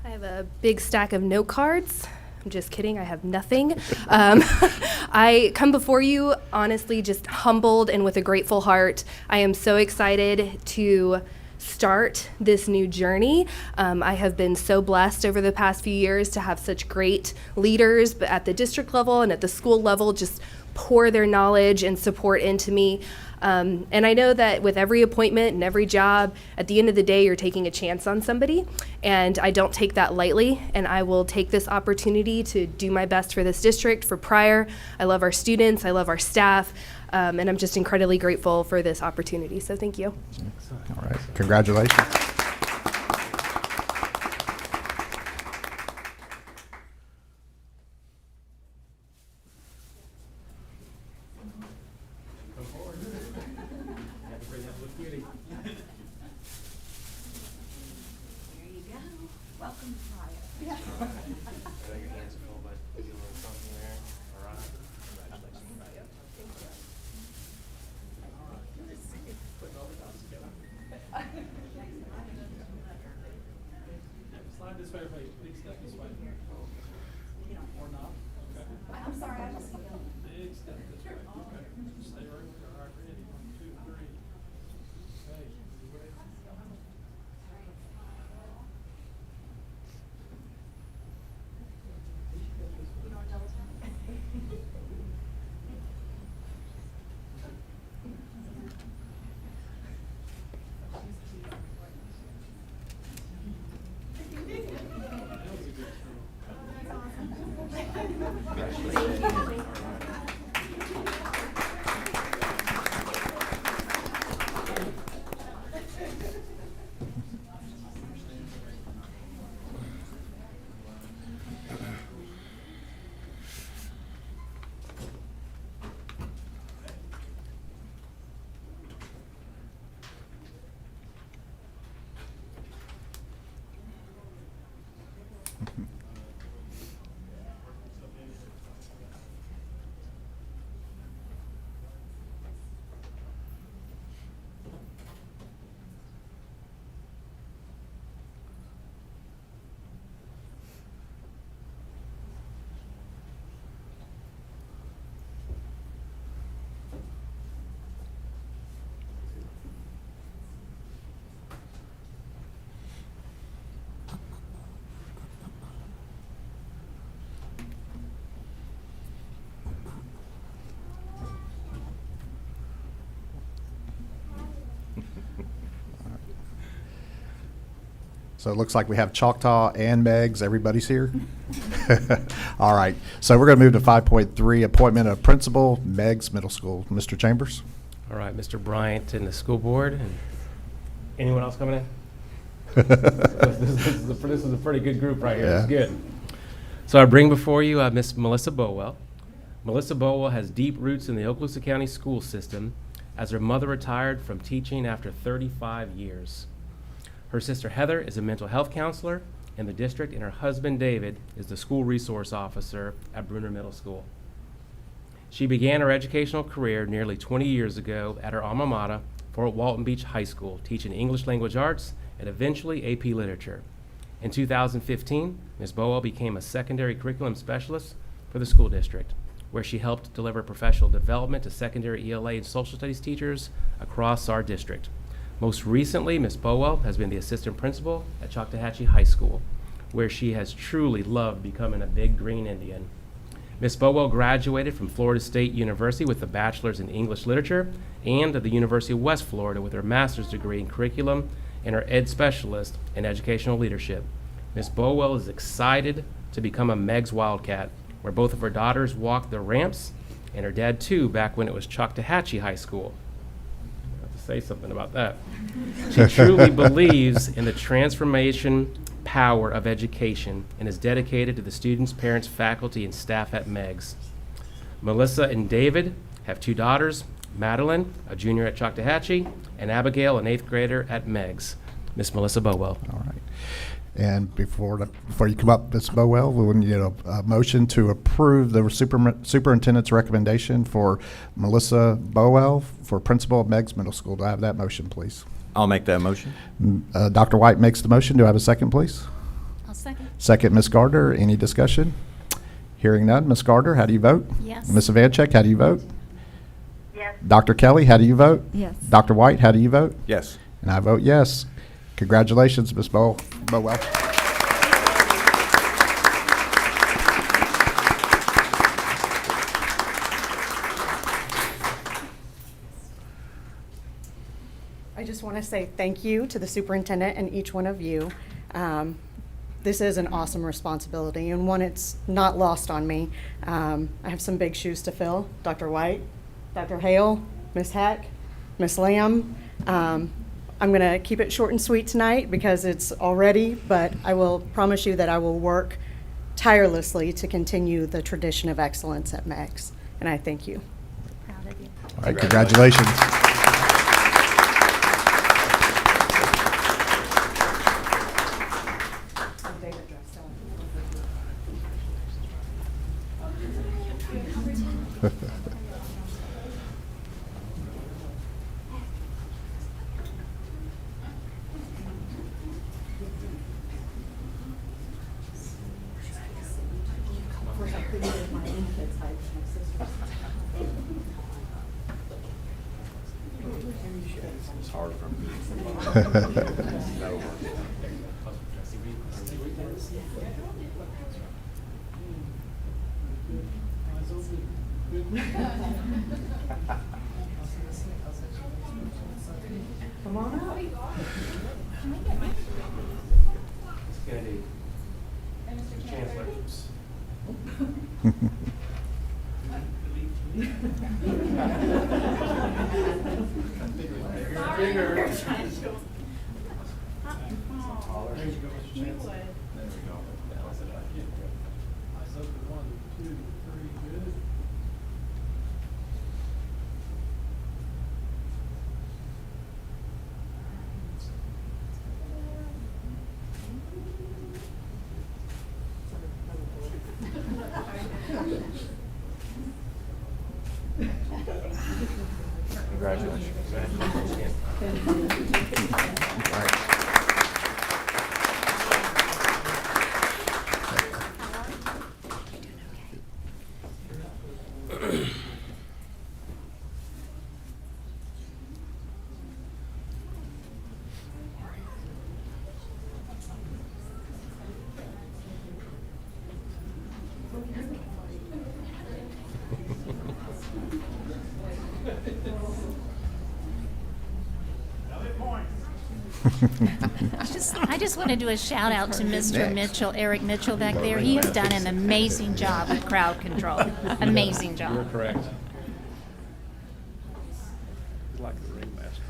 I have a big stack of note cards. I'm just kidding, I have nothing. I come before you honestly just humbled and with a grateful heart. I am so excited to start this new journey. I have been so blessed over the past few years to have such great leaders, but at the district level and at the school level, just pour their knowledge and support into me. And I know that with every appointment and every job, at the end of the day, you're taking a chance on somebody. And I don't take that lightly. And I will take this opportunity to do my best for this district, for Pryor. I love our students. I love our staff. And I'm just incredibly grateful for this opportunity. So thank you. All right, congratulations. Slide this way, everybody. Big step this way. Or not. Okay. I'm sorry, I just. Big step this way. Okay. Stay right where you are. Ready? 1, 2, 3. Okay. So it looks like we have Choctaw and Meggs. Everybody's here? All right. So we're going to move to 5.3, appointment of principal, Meggs Middle School. Mr. Chambers? All right, Mr. Bryant and the school board. And anyone else coming in? This is a pretty good group right here. Yeah. It's good. So I bring before you Miss Melissa Bowell. Melissa Bowell has deep roots in the Okaloosa County school system, as her mother retired from teaching after 35 years. Her sister Heather is a mental health counselor in the district, and her husband David is the school resource officer at Bruner Middle School. She began her educational career nearly 20 years ago at her alma mater, Fort Walton Beach High School, teaching English language arts and eventually AP Literature. In 2015, Ms. Bowell became a secondary curriculum specialist for the school district, where she helped deliver professional development to secondary ELA and social studies teachers across our district. Most recently, Ms. Bowell has been the assistant principal at Choctawhatchee High School, where she has truly loved becoming a big green Indian. Ms. Bowell graduated from Florida State University with a bachelor's in English literature and at the University of West Florida with her master's degree in curriculum and her ed specialist in educational leadership. Ms. Bowell is excited to become a Meggs Wildcat, where both of her daughters walked the ramps, and her dad too, back when it was Choctawhatchee High School. I have to say something about that. She truly believes in the transformation power of education and is dedicated to the students, parents, faculty, and staff at Meggs. Melissa and David have 2 daughters, Madeline, a junior at Choctawhatchee, and Abigail, an 8th grader at Meggs. Miss Melissa Bowell. All right. And before you come up, Ms. Bowell, we need a motion to approve the superintendent's recommendation for Melissa Bowell for principal of Meggs Middle School. Do I have that motion, please? I'll make that motion. Dr. White makes the motion. Do I have a second, please? I'll second. Second, Ms. Gardner. Any discussion? Hearing none. Ms. Gardner, how do you vote? Yes. Ms. Ivanchek, how do you vote? Yes. Dr. Kelly, how do you vote? Yes. Dr. White, how do you vote? Yes. And I vote yes. Congratulations, Ms. Bowell. I just want to say thank you to the superintendent and each one of you. This is an awesome responsibility and one it's not lost on me. I have some big shoes to fill. Dr. White, Dr. Hale, Ms. Heck, Ms. Lamb. I'm going to keep it short and sweet tonight because it's already, but I will promise you that I will work tirelessly to continue the tradition of excellence at MEX. And I thank you. Proud of you. All right, congratulations. It's hard for me. Come on up. Chancellor. Eyes open, 1, 2, 3, good. I just want to do a shout out to Mr. Mitchell, Eric Mitchell back there. He has done an amazing job with crowd control. Amazing job. You're correct. Like the ringmaster.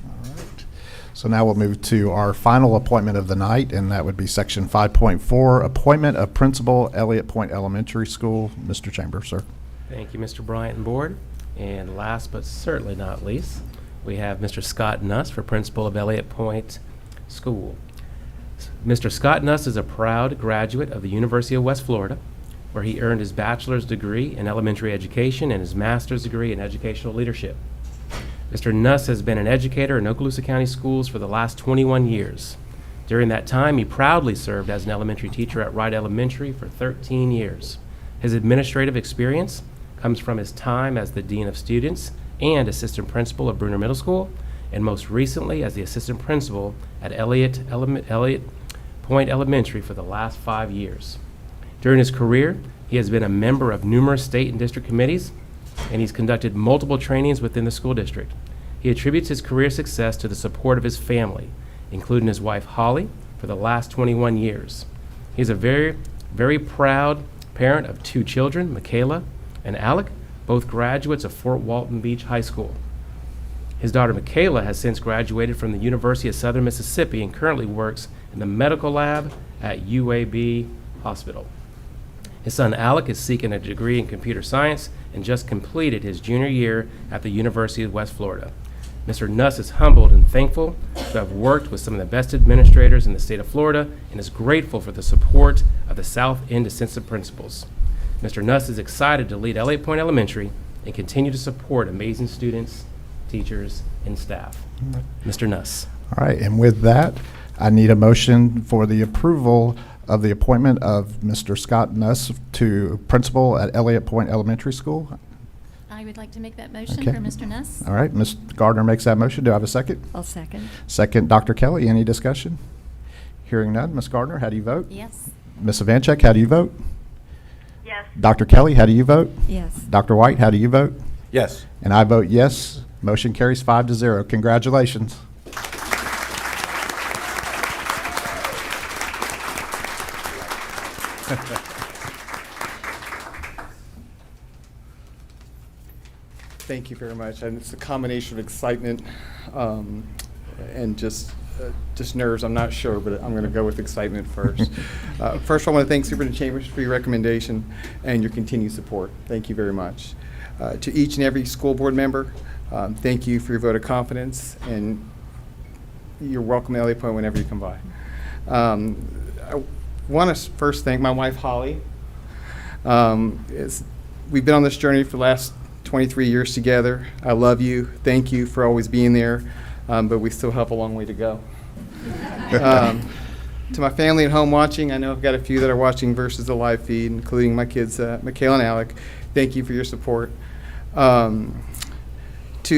All right. So now we'll move to our final appointment of the night, and that would be section 5.4, appointment of principal, Elliott Point Elementary School. Mr. Chambers, sir. Thank you, Mr. Bryant and board. And last but certainly not least, we have Mr. Scott Nuss for principal of Elliott Point School. Mr. Scott Nuss is a proud graduate of the University of West Florida, where he earned his bachelor's degree in elementary education and his master's degree in educational leadership. Mr. Nuss has been an educator in Okaloosa County schools for the last 21 years. During that time, he proudly served as an elementary teacher at Wright Elementary for 13 years. His administrative experience comes from his time as the Dean of Students and Assistant Principal of Bruner Middle School, and most recently as the Assistant Principal at Elliott Point Elementary for the last 5 years. During his career, he has been a member of numerous state and district committees, and he's conducted multiple trainings within the school district. He attributes his career success to the support of his family, including his wife Holly, for the last 21 years. He's a very, very proud parent of 2 children, Michaela and Alec, both graduates of Fort Walton Beach High School. His daughter Michaela has since graduated from the University of Southern Mississippi and currently works in the medical lab at UAB Hospital. His son Alec is seeking a degree in computer science and just completed his junior year at the University of West Florida. Mr. Nuss is humbled and thankful to have worked with some of the best administrators in the state of Florida and is grateful for the support of the South End assistant principals. Mr. Nuss is excited to lead Elliott Point Elementary and continue to support amazing students, teachers, and staff. Mr. Nuss. All right, and with that, I need a motion for the approval of the appointment of Mr. Scott Nuss to principal at Elliott Point Elementary School. I would like to make that motion Okay. for Mr. Nuss. All right, Ms. Gardner makes that motion. Do I have a second? I'll second. Second, Dr. Kelly. Any discussion? Hearing none. Ms. Gardner, how do you vote? Yes. Ms. Ivanchek, how do you vote? Yes. Dr. Kelly, how do you vote? Yes. Dr. White, how do you vote? Yes. And I vote yes. Motion carries 5-0. Congratulations. Thank you very much. And it's a combination of excitement and just nerves. I'm not sure, but I'm going to go with excitement first. First, I want to thank Superintendent Chambers for your recommendation and your continued support. Thank you very much. To each and every school board member, thank you for your vote of confidence, and you're welcome at Elliott Point whenever you come by. I want to first thank my wife, Holly. We've been on this journey for the last 23 years together. I love you. Thank you for always being there, but we still have a long way to go. To my family at home watching, I know I've got a few that are watching versus the live feed, including my kids, Michaela and Alec. Thank you for your support. To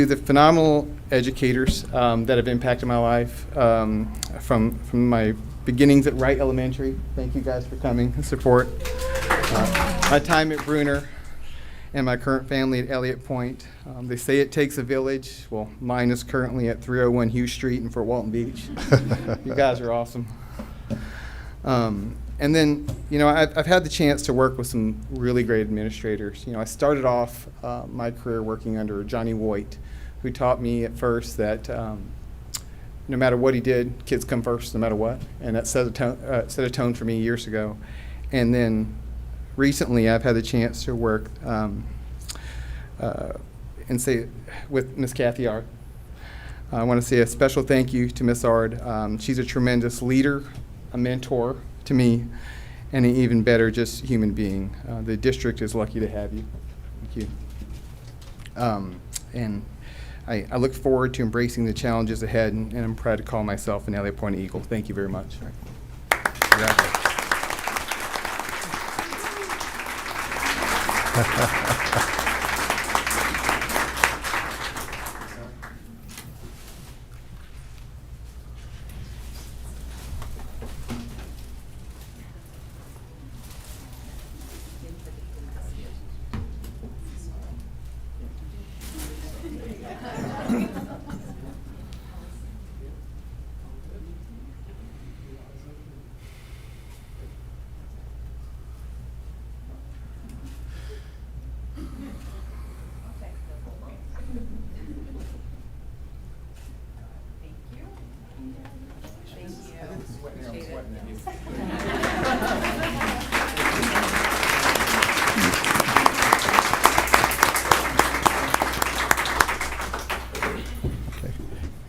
the phenomenal educators that have impacted my life from my beginnings at Wright Elementary. Thank you guys for coming and support. My time at Bruner and my current family at Elliott Point. They say it takes a village. Well, mine is currently at 301 Hughes Street in Fort Walton Beach. You guys are awesome. And then, I've had the chance to work with some really great administrators. I started off my career working under Johnny Voigt, who taught me at first that no matter what he did, kids come first no matter what. And that set a tone for me years ago. And then recently I've had the chance to work with Miss Kathy Ard. I want to say a special thank you to Miss Ard. She's a tremendous leader, a mentor to me, and an even better just human being. The district is lucky to have you. Thank you. And I look forward to embracing the challenges ahead, and I'm proud to call myself an Elliott Point Eagle. Thank you very much. Congratulations.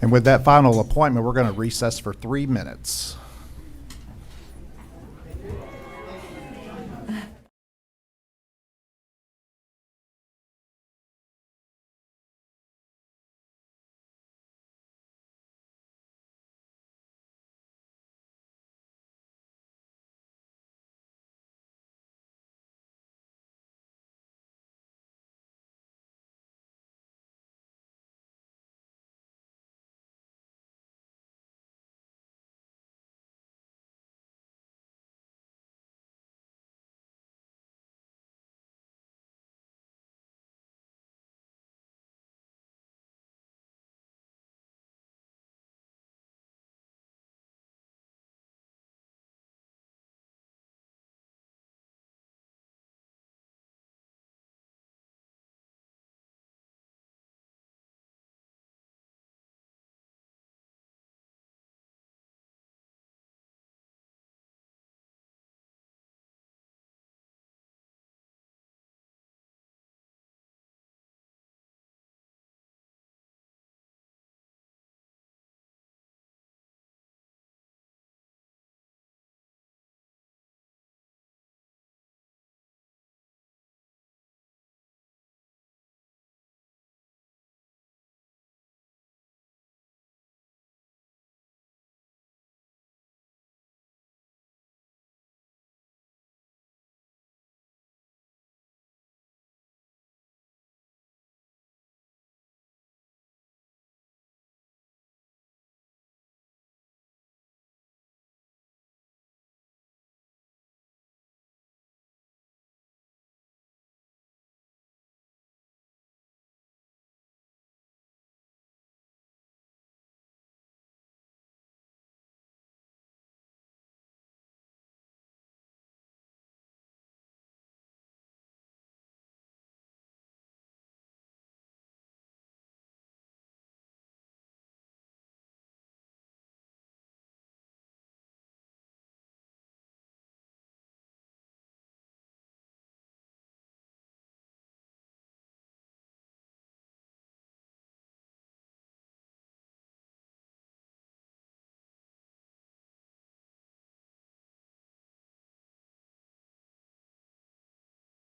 And with that final appointment, we're going to recess for 3 minutes.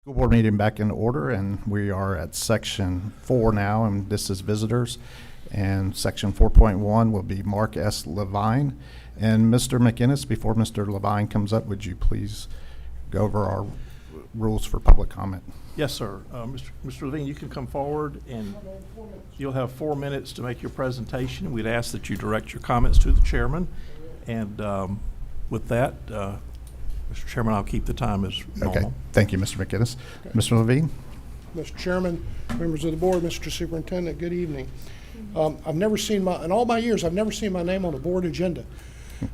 School board meeting back in order, and we are at section 4 now, and this is visitors. And section 4.1 will be Mark S. Levine. And Mr. McInnes, before Mr. Levine comes up, would you please go over our rules for public comment? Yes, sir. Mr. Levine, you can come forward, and you'll have 4 minutes to make your presentation. We'd ask that you direct your comments to the chairman. And with that, Mr. Chairman, I'll keep the time as normal. Okay, thank you, Mr. McInnes. Mr. Levine? Mr. Chairman, members of the board, Mr. Superintendent, good evening. I've never seen in all my years, I've never seen my name on a board agenda.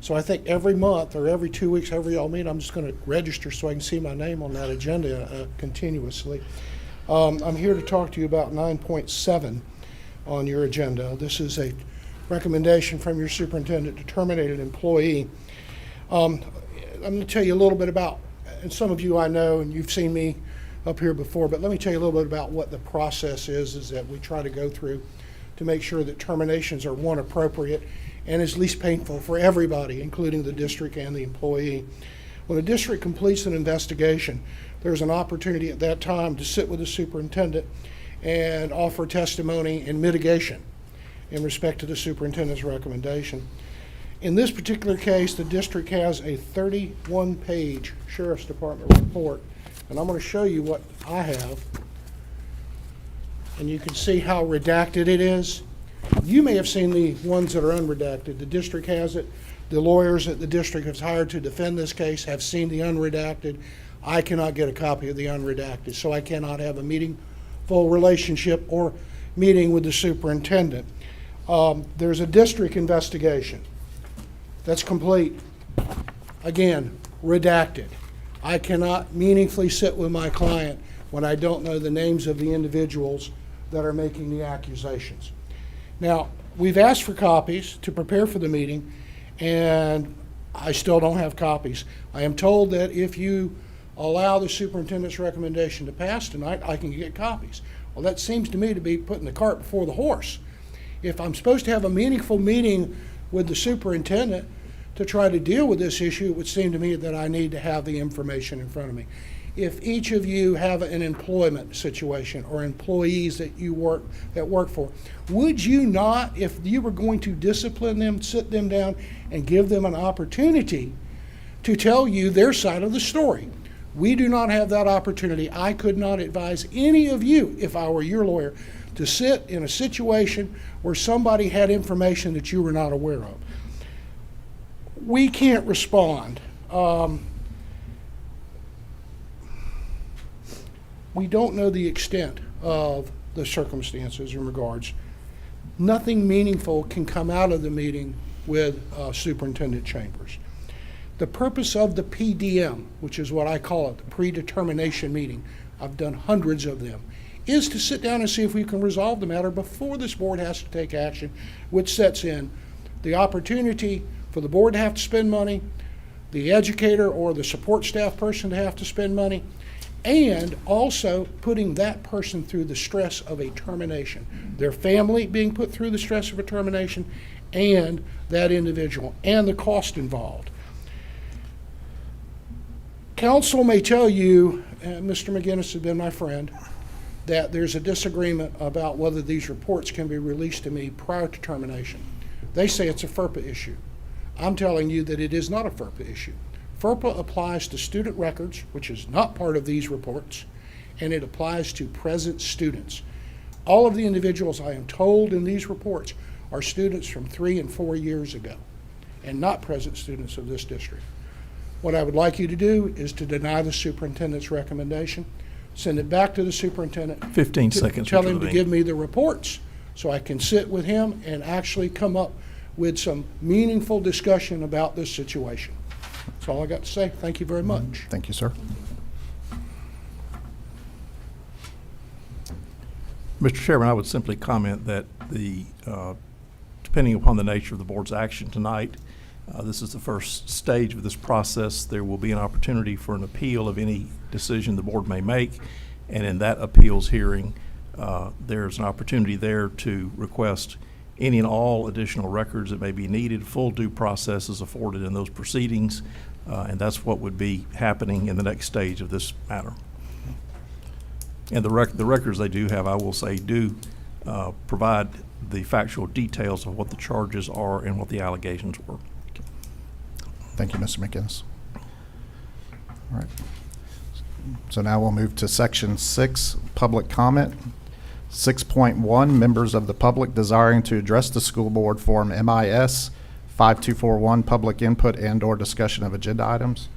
So I think every month or every 2 weeks, every y'all meet, I'm just going to register so I can see my name on that agenda continuously. I'm here to talk to you about 9.7 on your agenda. This is a recommendation from your superintendent to terminate an employee. I'm going to tell you a little bit about, and some of you I know, and you've seen me up here before, but let me tell you a little bit about what the process is that we try to go through to make sure that terminations are, one, appropriate and is least painful for everybody, including the district and the employee. When a district completes an investigation, there's an opportunity at that time to sit with the superintendent and offer testimony and mitigation in respect to the superintendent's recommendation. In this particular case, the district has a 31-page Sheriff's Department report, and I'm going to show you what I have, and you can see how redacted it is. You may have seen the ones that are unredacted. The district has it. The lawyers that the district has hired to defend this case have seen the unredacted. I cannot get a copy of the unredacted, so I cannot have a meaningful relationship or meeting with the superintendent. There's a district investigation that's complete. Again, redacted. I cannot meaningfully sit with my client when I don't know the names of the individuals that are making the accusations. Now, we've asked for copies to prepare for the meeting, and I still don't have copies. I am told that if you allow the superintendent's recommendation to pass tonight, I can get copies. Well, that seems to me to be putting the cart before the horse. If I'm supposed to have a meaningful meeting with the superintendent to try to deal with this issue, it would seem to me that I need to have the information in front of me. If each of you have an employment situation or employees that work for, would you not, if you were going to discipline them, sit them down and give them an opportunity to tell you their side of the story? We do not have that opportunity. I could not advise any of you, if I were your lawyer, to sit in a situation where somebody had information that you were not aware of. We can't respond. We don't know the extent of the circumstances in regards. Nothing meaningful can come out of the meeting with Superintendent Chambers. The purpose of the PDM, which is what I call it, the predetermination meeting, I've done hundreds of them, is to sit down and see if we can resolve the matter before this board has to take action, which sets in the opportunity for the board to have to spend money, the educator or the support staff person to have to spend money, and also putting that person through the stress of a termination, their family being put through the stress of a termination, and that individual, and the cost involved. Council may tell you, Mr. McInnes has been my friend, that there's a disagreement about whether these reports can be released to me prior to termination. They say it's a FERPA issue. I'm telling you that it is not a FERPA issue. FERPA applies to student records, which is not part of these reports, and it applies to present students. All of the individuals I am told in these reports are students from 3 and 4 years ago, and not present students of this district. What I would like you to do is to deny the superintendent's recommendation, send it back to the superintendent. 15 seconds. Tell him to give me the reports so I can sit with him and actually come up with some meaningful discussion about this situation. That's all I got to say. Thank you very much. Thank you, sir. Mr. Chairman, I would simply comment that depending upon the nature of the board's action tonight, this is the first stage of this process. There will be an opportunity for an appeal of any decision the board may make, and in that appeals hearing, there's an opportunity there to request any and all additional records that may be needed. Full due process is afforded in those proceedings, and that's what would be happening in the next stage of this matter. And the records they do have, I will say, do provide the factual details of what the charges are and what the allegations were. Thank you, Mr. McInnes. All right. So now we'll move to Section 6, Public Comment. 6.1, members of the public desiring to address the school board, Form MIS 5241, public input and/or discussion of agenda items.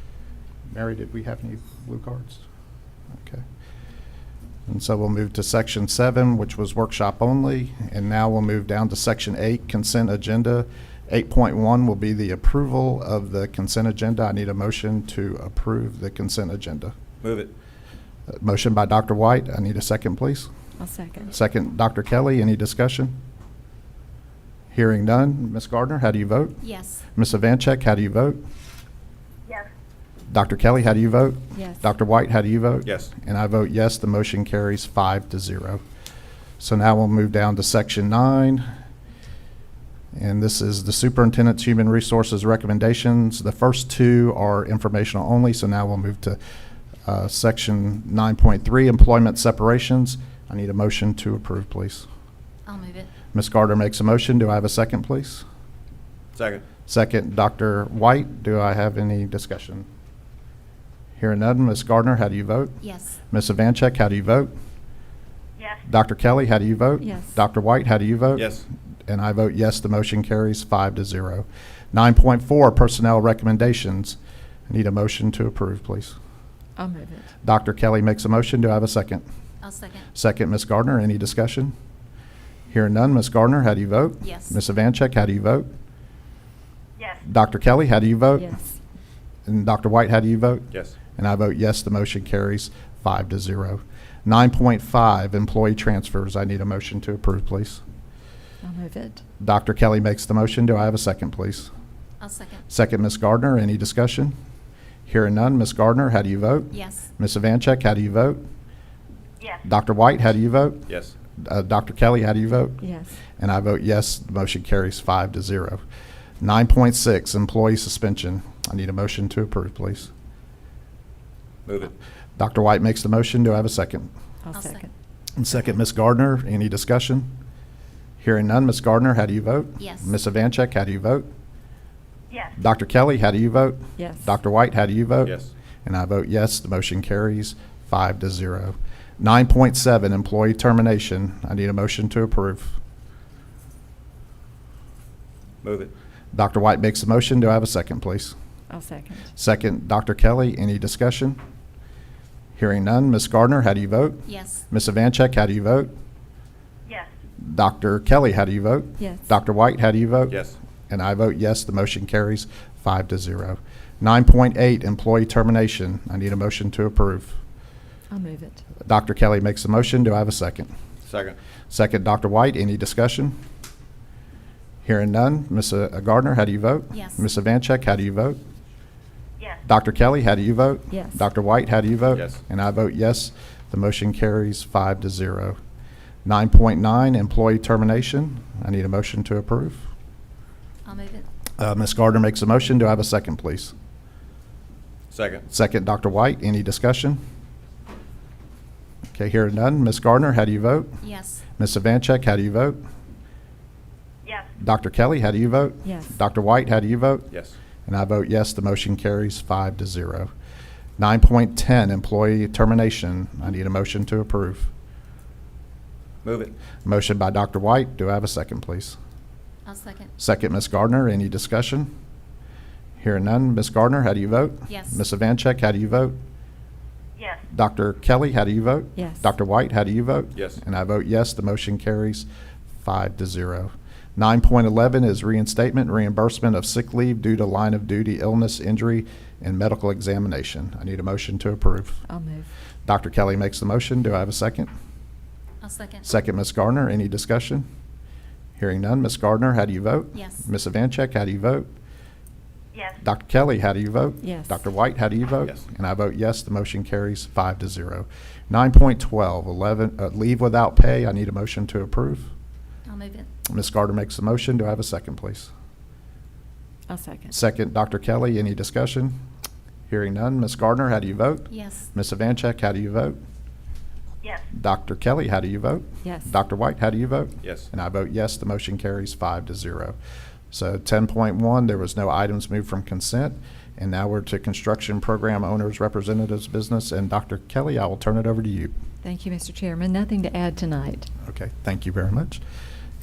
Mary, did we have any blue cards? Okay. And so we'll move to Section 7, which was workshop only, and now we'll move down to Section 8, consent agenda. 8.1 will be the approval of the consent agenda. I need a motion to approve the consent agenda. Move it. Motion by Dr. White. I need a second, please. I'll second. Second, Dr. Kelly. Any discussion? Hearing none. Ms. Gardner, how do you vote? Yes. Ms. Ivanchek, how do you vote? Yes. Dr. Kelly, how do you vote? Yes. Dr. White, how do you vote? Yes. And I vote yes. The motion carries 5-0. So now we'll move down to Section 9. And this is the superintendent's human resources recommendations. The first two are informational only, so now we'll move to Section 9.3, employment separations. I need a motion to approve, please. I'll move it. Ms. Gardner makes a motion. Do I have a second, please? Second. Second, Dr. White. Do I have any discussion? Hearing none. Ms. Gardner, how do you vote? Yes. Ms. Ivanchek, how do you vote? Yes. Dr. Kelly, how do you vote? Yes. Dr. White, how do you vote? Yes. And I vote yes. The motion carries 5-0. 9.4, personnel recommendations. I need a motion to approve, please. I'll move it. Dr. Kelly makes a motion. Do I have a second? I'll second. Second, Ms. Gardner. Any discussion? Hearing none. Ms. Gardner, how do you vote? Yes. Ms. Ivanchek, how do you vote? Yes. Dr. Kelly, how do you vote? Yes. And Dr. White, how do you vote? Yes. And I vote yes. The motion carries 5-0. 9.5, employee transfers. I need a motion to approve, please. I'll move it. Dr. Kelly makes the motion. Do I have a second, please? I'll second. Second, Ms. Gardner. Any discussion? Hearing none. Ms. Gardner, how do you vote? Yes. Ms. Ivanchek, how do you vote? Yes. Dr. White, how do you vote? Yes. Dr. Kelly, how do you vote? Yes. And I vote yes. The motion carries 5-0. 9.6, employee suspension. I need a motion to approve, please. Move it. Dr. White makes the motion. Do I have a second? I'll second. And second, Ms. Gardner. Any discussion? Hearing none. Ms. Gardner, how do you vote? Yes. Ms. Ivanchek, how do you vote? Yes. Dr. Kelly, how do you vote? Yes. Dr. White, how do you vote? Yes. And I vote yes. The motion carries 5-0. 9.7, employee termination. I need a motion to approve. Move it. Dr. White makes a motion. Do I have a second, please? I'll second. Second, Dr. Kelly. Any discussion? Hearing none. Ms. Gardner, how do you vote? Yes. Ms. Ivanchek, how do you vote? Yes. Dr. Kelly, how do you vote? Yes. Dr. White, how do you vote? Yes. And I vote yes. The motion carries 5-0. 9.8, employee termination. I need a motion to approve. I'll move it. Dr. Kelly makes a motion. Do I have a second? Second. Second, Dr. White. Any discussion? Hearing none. Ms. Gardner, how do you vote? Yes. Ms. Ivanchek, how do you vote? Yes. Dr. Kelly, how do you vote? Yes. Dr. White, how do you vote? Yes. And I vote yes. The motion carries 5-0. 9.9, employee termination. I need a motion to approve. I'll move it. Ms. Gardner makes a motion. Do I have a second, please? Second. Second, Dr. White. Any discussion? Okay, hearing none. Ms. Gardner, how do you vote? Yes. Ms. Ivanchek, how do you vote? Yes. Dr. Kelly, how do you vote? Yes. Dr. White, how do you vote? Yes. And I vote yes. The motion carries 5-0. 9.10, employee termination. I need a motion to approve. Move it. Motion by Dr. White. Do I have a second, please? I'll second. Second, Ms. Gardner. Any discussion? Hearing none. Ms. Gardner, how do you vote? Yes. Ms. Ivanchek, how do you vote? Yes. Dr. Kelly, how do you vote? Yes. Dr. White, how do you vote? Yes. And I vote yes. The motion carries 5-0. 9.11 is reinstatement, reimbursement of sick leave due to line of duty illness, injury, and medical examination. I need a motion to approve. I'll move. Dr. Kelly makes the motion. Do I have a second? I'll second. Second, Ms. Gardner. Any discussion? Hearing none. Ms. Gardner, how do you vote? Yes. Ms. Ivanchek, how do you vote? Yes. Dr. Kelly, how do you vote? Yes. Dr. White, how do you vote? Yes. And I vote yes. The motion carries 5-0. 9.12, leave without pay. I need a motion to approve. I'll move it. Ms. Gardner makes the motion. Do I have a second, please? I'll second. Second, Dr. Kelly. Any discussion? Hearing none. Ms. Gardner, how do you vote? Yes. Ms. Ivanchek, how do you vote? Yes. Dr. Kelly, how do you vote? Yes. Dr. White, how do you vote? Yes. And I vote yes, the motion carries 5-0. So 10.1, there was no items moved from consent. And now we're to construction program owners, representatives, business. And Dr. Kelly, I will turn it over to you. Thank you, Mr. Chairman. Nothing to add tonight. Okay, thank you very much.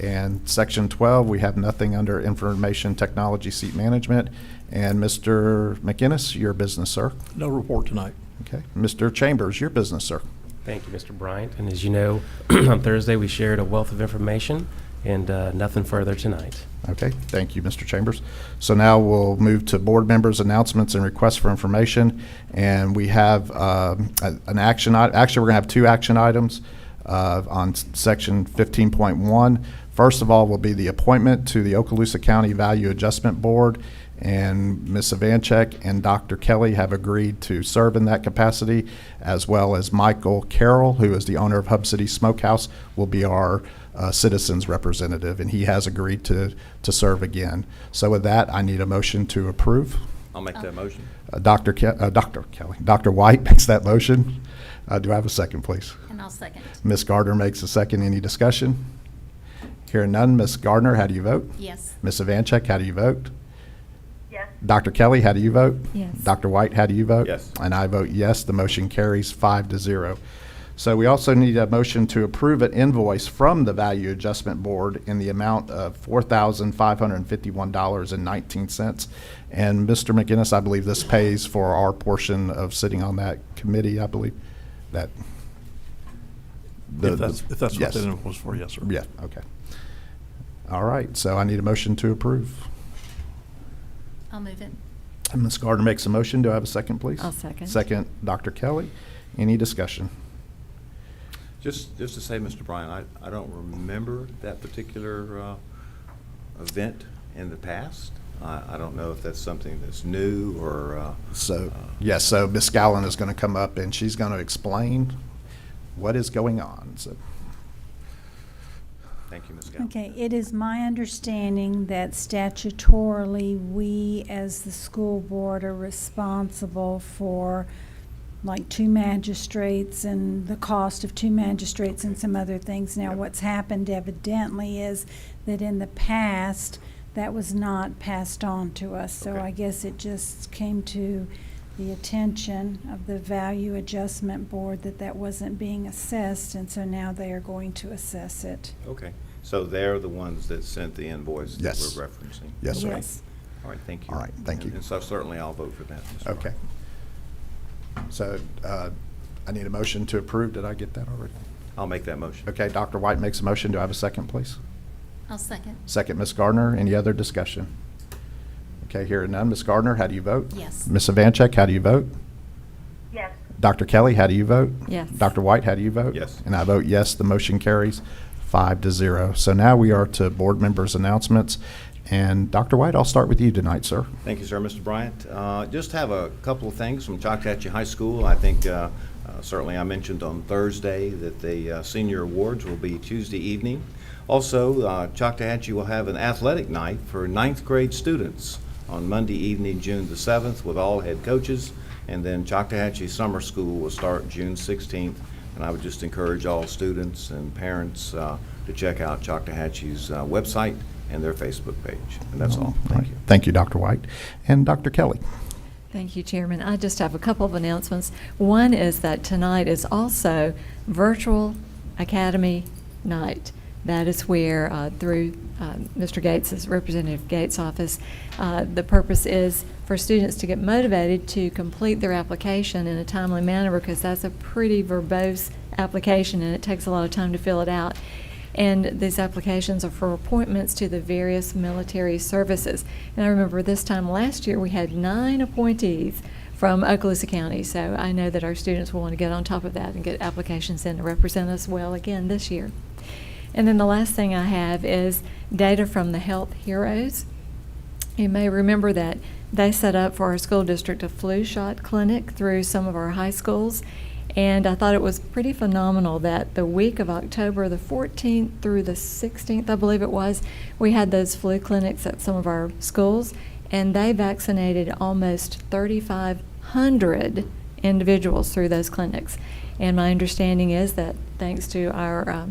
And section 12, we have nothing under information technology seat management. And Mr. McInnes, your business, sir. No report tonight. Okay. Mr. Chambers, your business, sir. Thank you, Mr. Bryant. And as you know, on Thursday, we shared a wealth of information, and nothing further tonight. Okay, thank you, Mr. Chambers. So now we'll move to board members' announcements and requests for information. And we have an action, actually, we're going to have 2 action items on section 15.1. First of all will be the appointment to the Okaloosa County Value Adjustment Board. And Ms. Ivanchek and Dr. Kelly have agreed to serve in that capacity, as well as Michael Carroll, who is the owner of Hub City Smokehouse, will be our citizens representative, and he has agreed to serve again. So with that, I need a motion to approve. I'll make that motion. Dr. Kelly, Dr. White makes that motion. Do I have a second, please? And I'll second. Ms. Gardner makes a second. Any discussion? Hearing none. Ms. Gardner, how do you vote? Yes. Ms. Ivanchek, how do you vote? Yes. Dr. Kelly, how do you vote? Yes. Dr. White, how do you vote? Yes. And I vote yes. The motion carries 5-0. So we also need a motion to approve an invoice from the Value Adjustment Board in the amount of $4,551.19. And Mr. McInnes, I believe this pays for our portion of sitting on that committee, I believe. That. If that's what yes. that invoice was for, yes, sir. Yeah, okay. All right, so I need a motion to approve. I'll move it. And Ms. Gardner makes a motion. Do I have a second, please? I'll second. Second, Dr. Kelly. Any discussion? Just to say, Mr. Bryan, I don't remember that particular event in the past. I don't know if that's something that's new or. So Ms. Scallon is going to come up and she's going to explain what is going on. So. Thank you, Ms. Galvin. Okay, it is my understanding that statutorily, we as the school board are responsible for like 2 magistrates and the cost of 2 magistrates and some other things. Now, what's happened evidently is that in the past, that was not passed on to us. So Okay. I guess it just came to the attention of the Value Adjustment Board that wasn't being assessed, and so now they are going to assess it. Okay, so they're the ones that sent the invoice that Yes. we're referencing? Yes, sir. Yes. All right, thank you. All right, thank you. And so certainly I'll vote for that, Mr. Bryan. Okay. So I need a motion to approve. Did I get that already? I'll make that motion. Okay, Dr. White makes a motion. Do I have a second, please? I'll second. Second, Ms. Gardner. Any other discussion? Okay, hearing none. Ms. Gardner, how do you vote? Yes. Ms. Ivanchek, how do you vote? Yes. Dr. Kelly, how do you vote? Yes. Dr. White, how do you vote? Yes. And I vote yes. The motion carries 5-0. So now we are to board members' announcements. And Dr. White, I'll start with you tonight, sir. Thank you, sir, Mr. Bryant. Just have a couple of things from Choctawhatchee High School. I think certainly I mentioned on Thursday that the senior awards will be Tuesday evening. Also, Choctawhatchee will have an athletic night for 9th grade students on Monday evening, June the 7th, with all head coaches. And then Choctawhatchee Summer School will start June 16th. And I would just encourage all students and parents to check out Choctawhatchee's website and their Facebook page. And that's all. Thank you. Thank you, Dr. White. And Dr. Kelly. Thank you, Chairman. I just have a couple of announcements. One is that tonight is also Virtual Academy Night. That is where, through Mr. Gates's, Representative Gates' office, the purpose is for students to get motivated to complete their application in a timely manner, because that's a pretty verbose application and it takes a lot of time to fill it out. And these applications are for appointments to the various military services. And I remember this time last year we had 9 appointees from Okaloosa County, so I know that our students will want to get on top of that and get applications in to represent us well again this year. And then the last thing I have is data from the Health Heroes. You may remember that they set up for our school district a flu shot clinic through some of our high schools. And I thought it was pretty phenomenal that the week of October the 14th through the 16th, I believe it was, we had those flu clinics at some of our schools, and they vaccinated almost 3,500 individuals through those clinics. And my understanding is that thanks to our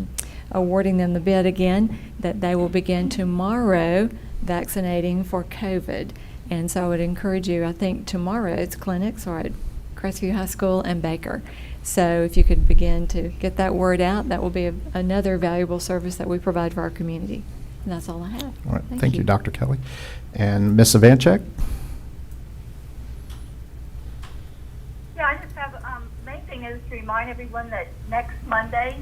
awarding them the bid again, that they will begin tomorrow vaccinating for COVID. And so I would encourage you, I think tomorrow's clinics are at Crestview High School and Baker. So if you could begin to get that word out, that will be another valuable service that we provide for our community. And that's all I have. All right, thank you, Dr. Kelly. And Ms. Ivanchek? Yeah, I just have, main thing is to remind everyone that next Monday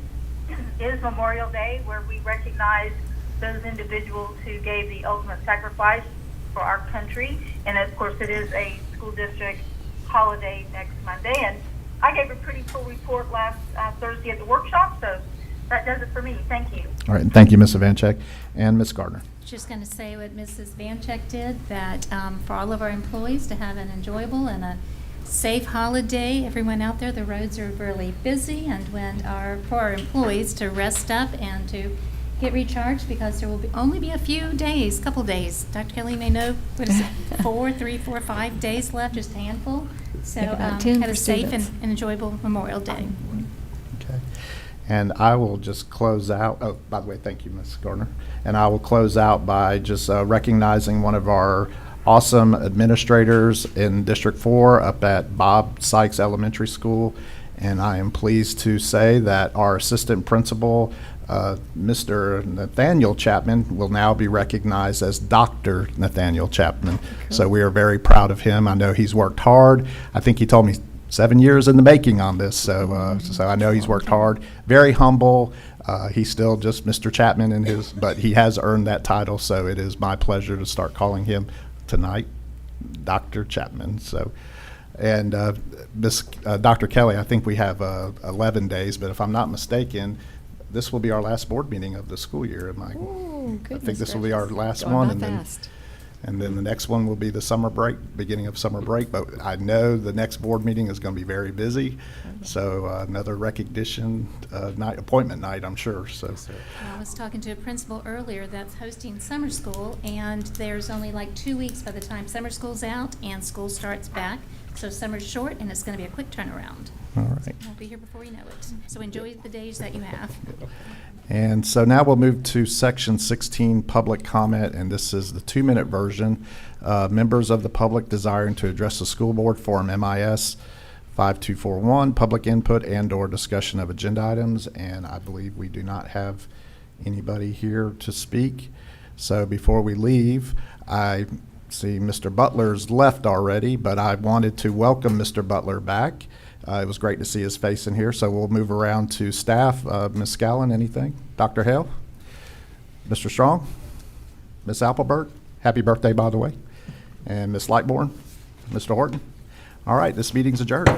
is Memorial Day, where we recognize those individuals who gave the ultimate sacrifice for our country. And of course, it is a school district holiday next Monday. And I gave a pretty full report last Thursday at the workshop, so that does it for me. Thank you. All right, thank you, Ms. Ivanchek. And Ms. Gardner? Just going to say what Mrs. Vanchek did, that for all of our employees to have an enjoyable and a safe holiday. Everyone out there, the roads are really busy, and for our employees to rest up and to get recharged, because there will only be a few days, couple days. Dr. Kelly may know, what is it, 3, 4, 5 days left, just a handful. So About 10 have for a safe and students. enjoyable Memorial Day. Okay. And I will just close out, oh, by the way, thank you, Ms. Gardner. And I will close out by just recognizing one of our awesome administrators in District 4 up at Bob Sykes Elementary School. And I am pleased to say that our assistant principal, Mr. Nathaniel Chapman, will now be recognized as Dr. Nathaniel Chapman. So we are very proud of him. I know he's worked hard. I think he told me 7 years in the making on this, so I know he's worked hard. Very humble. He's still just Mr. Chapman but he has earned that title, so it is my pleasure to start calling him tonight Dr. Chapman. So, and Dr. Kelly, I think we have 11 days, but if I'm not mistaken, this will be our last board meeting of the school year. I think this will be our last one, and then the next one will be the summer break, beginning of summer break. But I know the next board meeting is going to be very busy, so another recognition night, appointment night, I'm sure. So I was talking to a principal earlier that's hosting summer school, and there's only like 2 weeks by the time summer school's out and school starts back. So summer's short, and it's going to be a quick turnaround. All right. So we'll be here before you know it. So enjoy the days that you have. And so now we'll move to section 16, public comment, and this is the 2-minute version. Members of the public desiring to address the school board, Form MIS 5241, public input and/or discussion of agenda items, and I believe we do not have anybody here to speak. So before we leave, I see Mr. Butler's left already, but I wanted to welcome Mr. Butler back. It was great to see his face in here, so we'll move around to staff. Ms. Scallon, anything? Dr. Hale? Mr. Strong? Ms. Applebert? Happy birthday, by the way. And Ms. Lightbourne? Mr. Horton? All right, this meeting's adjourned.